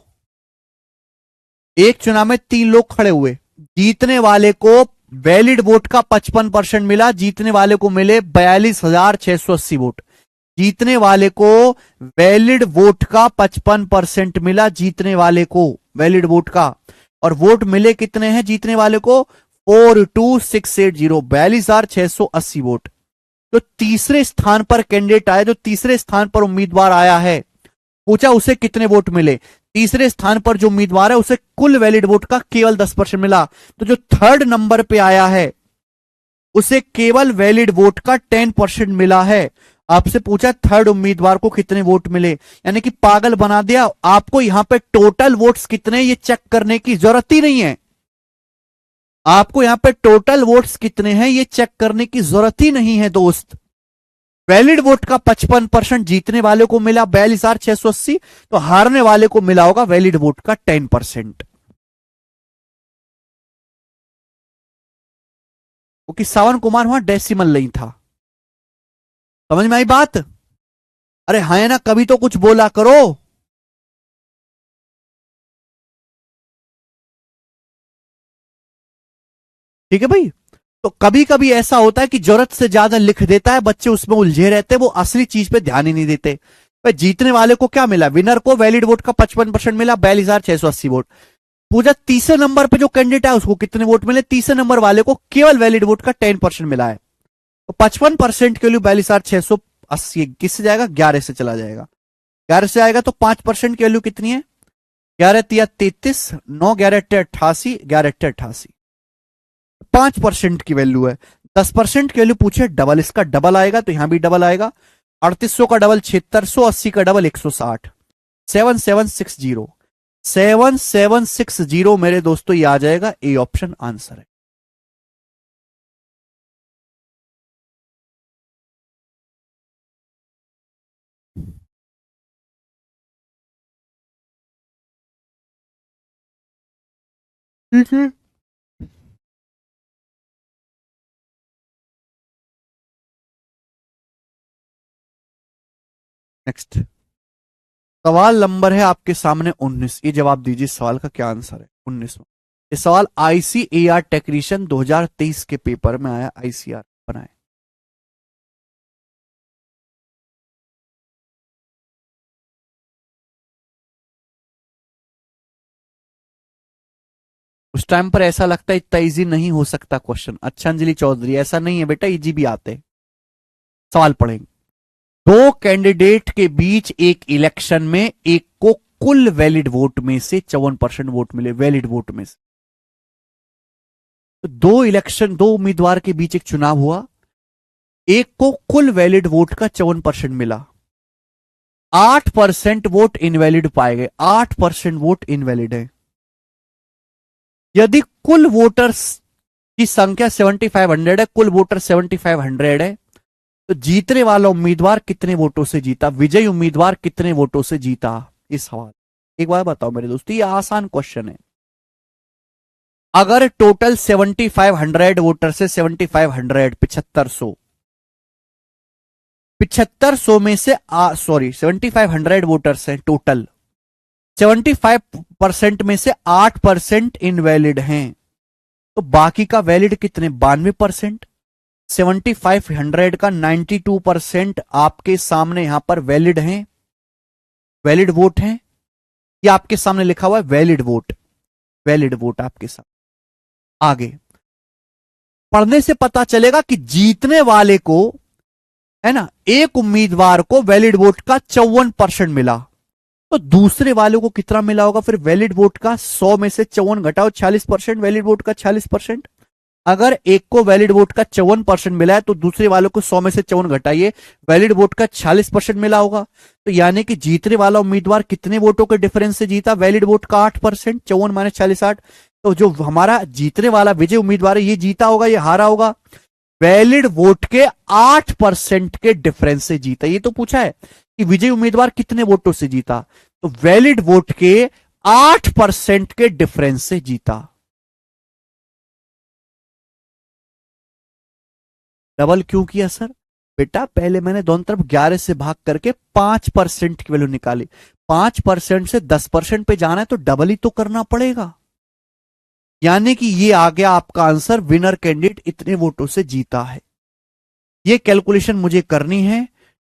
एक चुनाव में 3 लोग खड़े हुए, जीतने वाले को वैलिड वोट का 55% मिला, जीतने वाले को मिले 42,680 वोट। जीतने वाले को वैलिड वोट का 55% मिला, जीतने वाले को वैलिड वोट का। और वोट मिले कितने हैं जीतने वाले को? 42680, 42,680 वोट। जो तीसरे स्थान पर कैंडिडेट आया, जो तीसरे स्थान पर उम्मीदवार आया है, पूछा उसे कितने वोट मिले। तीसरे स्थान पर जो उम्मीदवार है उसे कुल वैलिड वोट का केवल 10% मिला। तो जो थर्ड नंबर पे आया है उसे केवल वैलिड वोट का 10% मिला है। आपसे पूछा थर्ड उम्मीदवार को कितने वोट मिले, यानी कि पागल बना दिया। आपको यहां पे टोटल वोट्स कितने ये चेक करने की जरूरत ही नहीं है। आपको यहां पे टोटल वोट्स कितने हैं ये चेक करने की जरूरत ही नहीं है दोस्त। वैलिड वोट का 55% जीतने वाले को मिला 42,680, तो हारने वाले को मिला होगा वैलिड वोट का 10%। क्योंकि सावन कुमार वहां डेसिमल नहीं था। समझ में आई बात? अरे है ना, कभी तो कुछ बोला करो। ठीक है भाई। तो कभी कभी ऐसा होता है कि जरूरत से ज्यादा लिख देता है, बच्चे उसमें उलझे रहते हैं, वो असली चीज पे ध्यान ही नहीं देते। भाई जीतने वाले को क्या मिला? विनर को वैलिड वोट का 55% मिला, 42,680 वोट। पूछा तीसरे नंबर पे जो कैंडिडेट है उसको कितने वोट मिले? तीसरे नंबर वाले को केवल वैलिड वोट का 10% मिला है। तो 55% के लिए 42,680 किससे जाएगा? 11 से चला जाएगा। 11 से आएगा तो 5% की वैल्यू कितनी है? 11 तिया 33, 9 11 88, 11 88, 5% की वैल्यू है। 10% की वैल्यू पूछे डबल, इसका डबल आएगा तो यहां भी डबल आएगा। 3800 का डबल 7600, 80 का डबल 160, 7760, 7760 मेरे दोस्तों ये आ जाएगा, ए ऑप्शन आंसर है। नेक्स्ट सवाल नंबर है आपके सामने 19। ये जवाब दीजिए, सवाल का क्या आंसर है 19वां। ये सवाल आईसीएआर टेक्नीशियन 2023 के पेपर में आया, आईसीआर बनाए। उस टाइम पर ऐसा लगता है इतना इजी नहीं हो सकता क्वेश्चन। अच्छा अंजलि चौधरी, ऐसा नहीं है बेटा, इजी भी आते। सवाल पढ़ेंगे। 2 कैंडिडेट के बीच एक इलेक्शन में एक को कुल वैलिड वोट में से 54% वोट मिले, वैलिड वोट में से। तो 2 उम्मीदवार के बीच एक चुनाव हुआ, एक को कुल वैलिड वोट का 54% मिला, 8% वोट इनवैलिड पाए गए। 8% वोट इनवैलिड है। यदि कुल वोटर्स की संख्या 7500 है, कुल वोटर 7500 है, तो जीतने वाला उम्मीदवार कितने वोटों से जीता? विजयी उम्मीदवार कितने वोटों से जीता? इस सवाल एक बार बताओ मेरे दोस्तों, ये आसान क्वेश्चन है। अगर टोटल 7500 वोटर से 7500 7500 7500 में से 7500 वोटर्स हैं टोटल, 75% में से 8% इनवैलिड हैं, तो बाकी का वैलिड कितने, 92%। 7500 का 92% आपके सामने यहां पर वैलिड हैं, वैलिड वोट हैं। ये आपके सामने लिखा हुआ है वैलिड वोट, वैलिड वोट आपके सामने। आगे पढ़ने से पता चलेगा कि जीतने वाले को, है ना, एक उम्मीदवार को वैलिड वोट का 54% मिला, तो दूसरे वाले को कितना मिला होगा फिर वैलिड वोट का, 100 में से 54 घटाओ 46%, वैलिड वोट का 46%। अगर एक को वैलिड वोट का 54% मिला है तो दूसरे वालों को 100 में से 54 घटाइए, वैलिड वोट का 46% मिला होगा। तो यानी कि जीतने वाला उम्मीदवार कितने वोटों के डिफरेंस से जीता, वैलिड वोट का 8%, 54 माइनस 40 8। तो जो हमारा जीतने वाला विजय उम्मीदवार है ये जीता होगा, ये हारा होगा, वैलिड वोट के 8% के डिफरेंस से जीता। ये तो पूछा है कि विजय उम्मीदवार कितने वोटों से जीता, तो वैलिड वोट के 8% के डिफरेंस से जीता। डबल क्यों किया सर, बेटा पहले मैंने दोनों तरफ 11 से भाग करके 5% की वैल्यू निकाली, 5% से 10% पे जाना है तो डबल ही तो करना पड़ेगा। यानी कि ये आ गया आपका आंसर, विनर कैंडिडेट इतने वोटों से जीता है। ये कैलकुलेशन मुझे करनी है।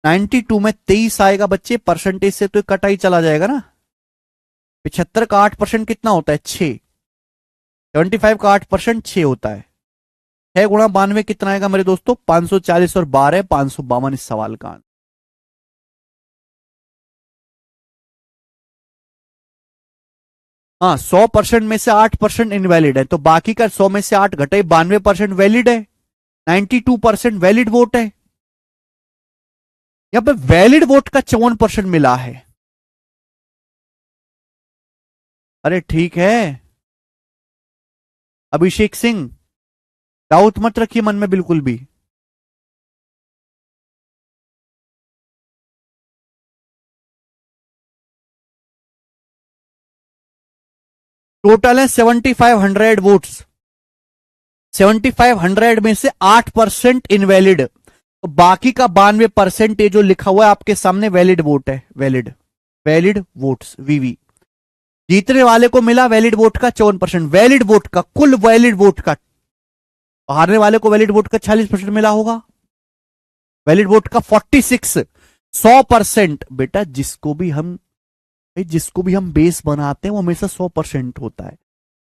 92 में 23 आएगा बच्चे, परसेंटेज से तो कटा ही चला जाएगा ना। 75 का 8% कितना होता है, 6। 75 का 8% 6 होता है। 6 गुणा 92 कितना आएगा मेरे दोस्तों, 540 और 12 552 इस सवाल का आंसर। हाँ, 100% में से 8% इनवैलिड है, तो बाकी का 100 में से 8 घटे 92% वैलिड है, 92% वैलिड वोट है। यहां पे वैलिड वोट का 54% मिला है। अरे ठीक है अभिषेक सिंह, डाउट मत रखिए मन में बिल्कुल भी। टोटल है 7500 वोट्स, 7500 में से 8% इनवैलिड, तो बाकी का 92% जो लिखा हुआ है आपके सामने वैलिड वोट है, वैलिड, वैलिड वोट्स वीवी। जीतने वाले को मिला वैलिड वोट का 54%, वैलिड वोट का, कुल वैलिड वोट का। हारने वाले को वैलिड वोट का 46% मिला होगा, वैलिड वोट का 46। 100% बेटा जिसको भी हम बेस बनाते हैं वो हमेशा 100% होता है।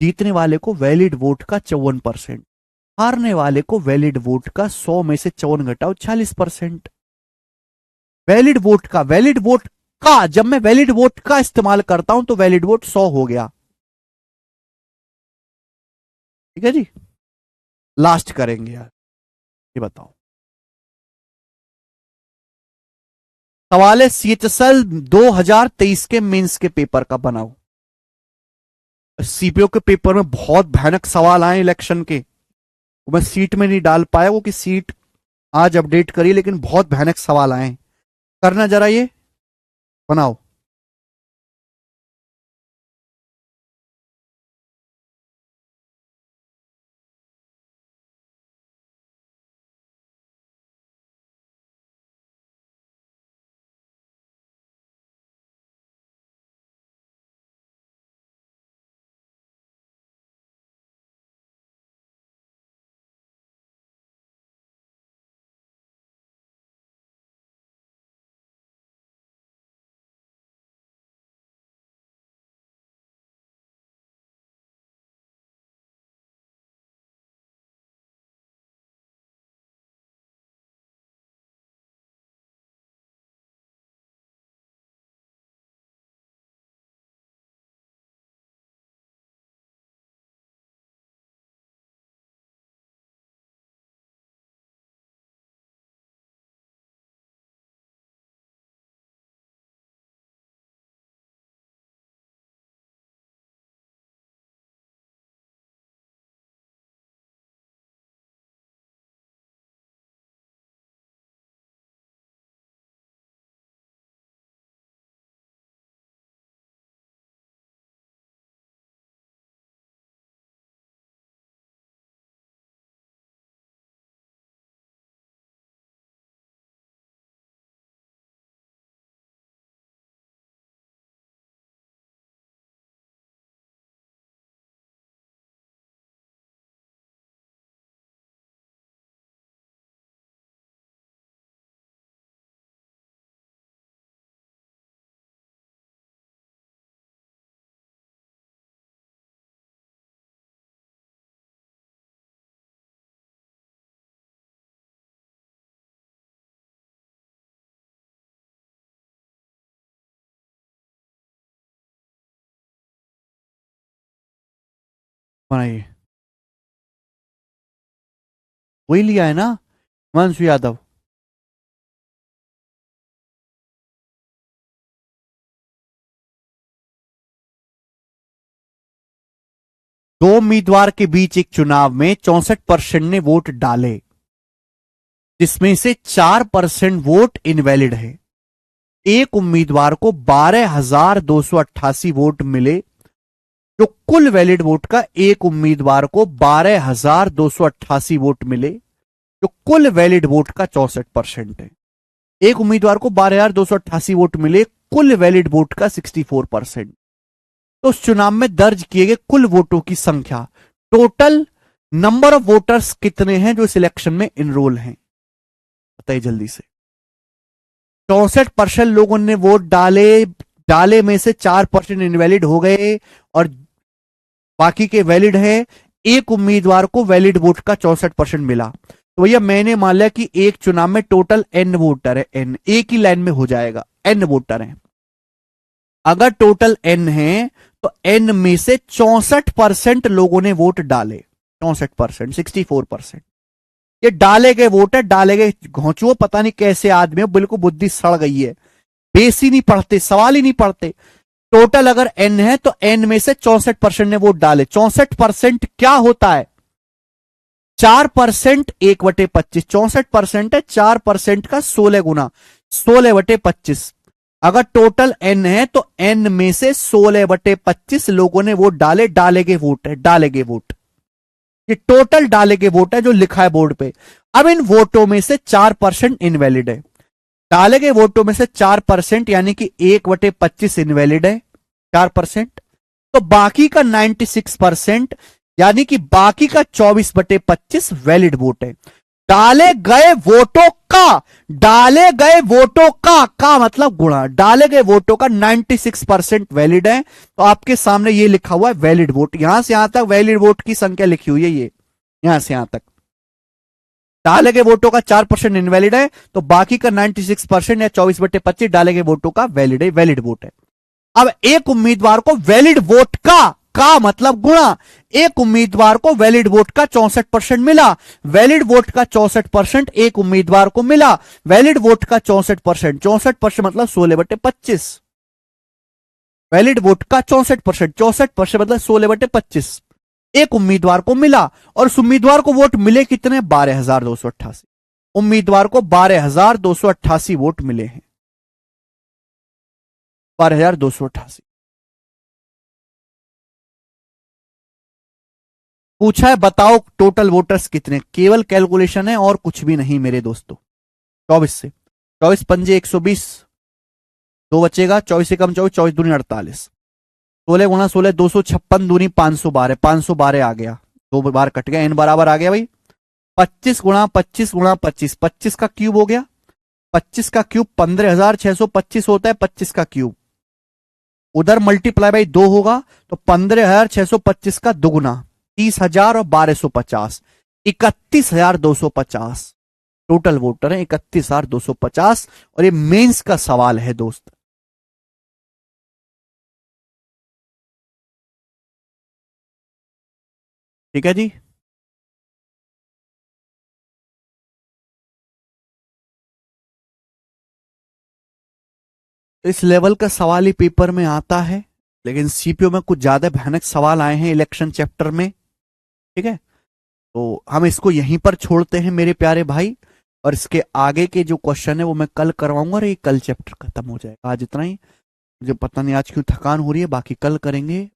जीतने वाले को वैलिड वोट का 54%, हारने वाले को वैलिड वोट का 100 में से 54 घटाओ 46%। वैलिड वोट का, वैलिड वोट का, जब मैं वैलिड वोट का इस्तेमाल करता हूं तो वैलिड वोट 100 हो गया। ठीक है जी, लास्ट करेंगे यार, ये बताओ। सवाल है सीएचएसएल 2023 के मेंस के पेपर का बनाओ। सीपीओ के पेपर में बहुत भयानक सवाल आए इलेक्शन के, वो मैं सीट में नहीं डाल पाया, वो कि सीट आज अपडेट करी, लेकिन बहुत भयानक सवाल आए। करना जरा ये, बनाओ। बनाइए, वही लिया है ना हिमांशु यादव। दो उम्मीदवार के बीच एक चुनाव में 64% ने वोट डाले, जिसमें से 4% वोट इनवैलिड है। एक उम्मीदवार को 12,288 वोट मिले, जो कुल वैलिड वोट का एक उम्मीदवार को 12,288 वोट मिले, जो कुल वैलिड वोट का 64% है। एक उम्मीदवार को 12,288 वोट मिले, कुल वैलिड वोट का 64%। तो उस चुनाव में दर्ज किए गए कुल वोटों की संख्या, टोटल नंबर ऑफ वोटर्स कितने हैं जो इस इलेक्शन में इनरोल हैं, बताइए जल्दी से। 64% लोगों ने वोट डाले में से 4% इनवैलिड हो गए और बाकी के वैलिड है। एक उम्मीदवार को वैलिड वोट का 64% मिला, तो भैया मैंने मान लिया कि एक चुनाव में टोटल n वोटर है, n एक ही लाइन में हो जाएगा, n वोटर है। अगर टोटल n है तो n में से 64% लोगों ने वोट डाले, 64%, 64%। ये डाले गए वोट है, डाले गए घोंचुओ, पता नहीं कैसे आदमी हो, बिल्कुल बुद्धि सड़ गई है, बेस ही नहीं पढ़ते, सवाल ही नहीं पढ़ते। टोटल अगर n है तो n में से 64% ने वोट डाले। 64% क्या होता है? 4% 1/25, 64% है 4% का 16 गुना, 16/25। अगर टोटल n है तो n में से 16/25 लोगों ने वोट डाले, डाले गए वोट है, डाले गए वोट, ये टोटल डाले गए वोट है जो लिखा है बोर्ड पे। अब इन वोटों में से 4% इनवैलिड है, डाले गए वोटों में से 4% यानी कि 1/25 इनवैलिड है, 4%। तो बाकी का 96% यानी कि बाकी का 24/25 वैलिड वोट है। डाले गए वोटों का मतलब गुणा, डाले गए वोटों का 96% वैलिड है। तो आपके सामने ये लिखा हुआ है वैलिड वोट, यहां से यहां तक वैलिड वोट की संख्या लिखी हुई है, ये यहां से यहां तक। डाले गए वोटों का 4% इनवैलिड है, तो बाकी का 96% या 24/25 डाले गए वोटों का वैलिड है, वैलिड वोट है। अब एक उम्मीदवार को वैलिड वोट का मतलब गुणा, एक उम्मीदवार को वैलिड वोट का 64% मिला, वैलिड वोट का 64% एक उम्मीदवार को मिला, वैलिड वोट का 64%, 64% मतलब 16/25, वैलिड वोट का 64%, 64% मतलब 16/25 एक उम्मीदवार को मिला। और उस उम्मीदवार को वोट मिले कितने? 12,288। उम्मीदवार को 12,288 वोट मिले हैं, 12,288। पूछा है बताओ टोटल वोटर्स कितने, केवल कैलकुलेशन है और कुछ भी नहीं मेरे दोस्तों। 24 से 24 पंजे 120, 2 बचेगा, 24 से कम 24, 24 दूनी 48, 16 गुणा 16 256 दूनी 512, 512 आ गया, 2 बार कट गया, n बराबर आ गया भाई। 25 गुणा 25 गुणा 25, 25 का क्यूब हो गया, 25 का क्यूब 15,625 होता है, 25 का क्यूब उधर मल्टीप्लाई बाई 2 होगा तो 15,625 का दुगुना 30,000 और 1,250, 31,250 टोटल वोटर है, 31,250। और ये मेंस का सवाल है दोस्त। ठीक है जी। इस लेवल का सवाल ही पेपर में आता है, लेकिन सीपीओ में कुछ ज्यादा भयानक सवाल आए हैं इलेक्शन चैप्टर में। ठीक है, तो हम इसको यहीं पर छोड़ते हैं मेरे प्यारे भाई, और इसके आगे के जो क्वेश्चन है वो मैं कल करवाऊंगा और ये कल चैप्टर खत्म हो जाएगा। आज इतना ही, मुझे पता नहीं आज क्यों थकान हो रही है, बाकी कल करेंगे।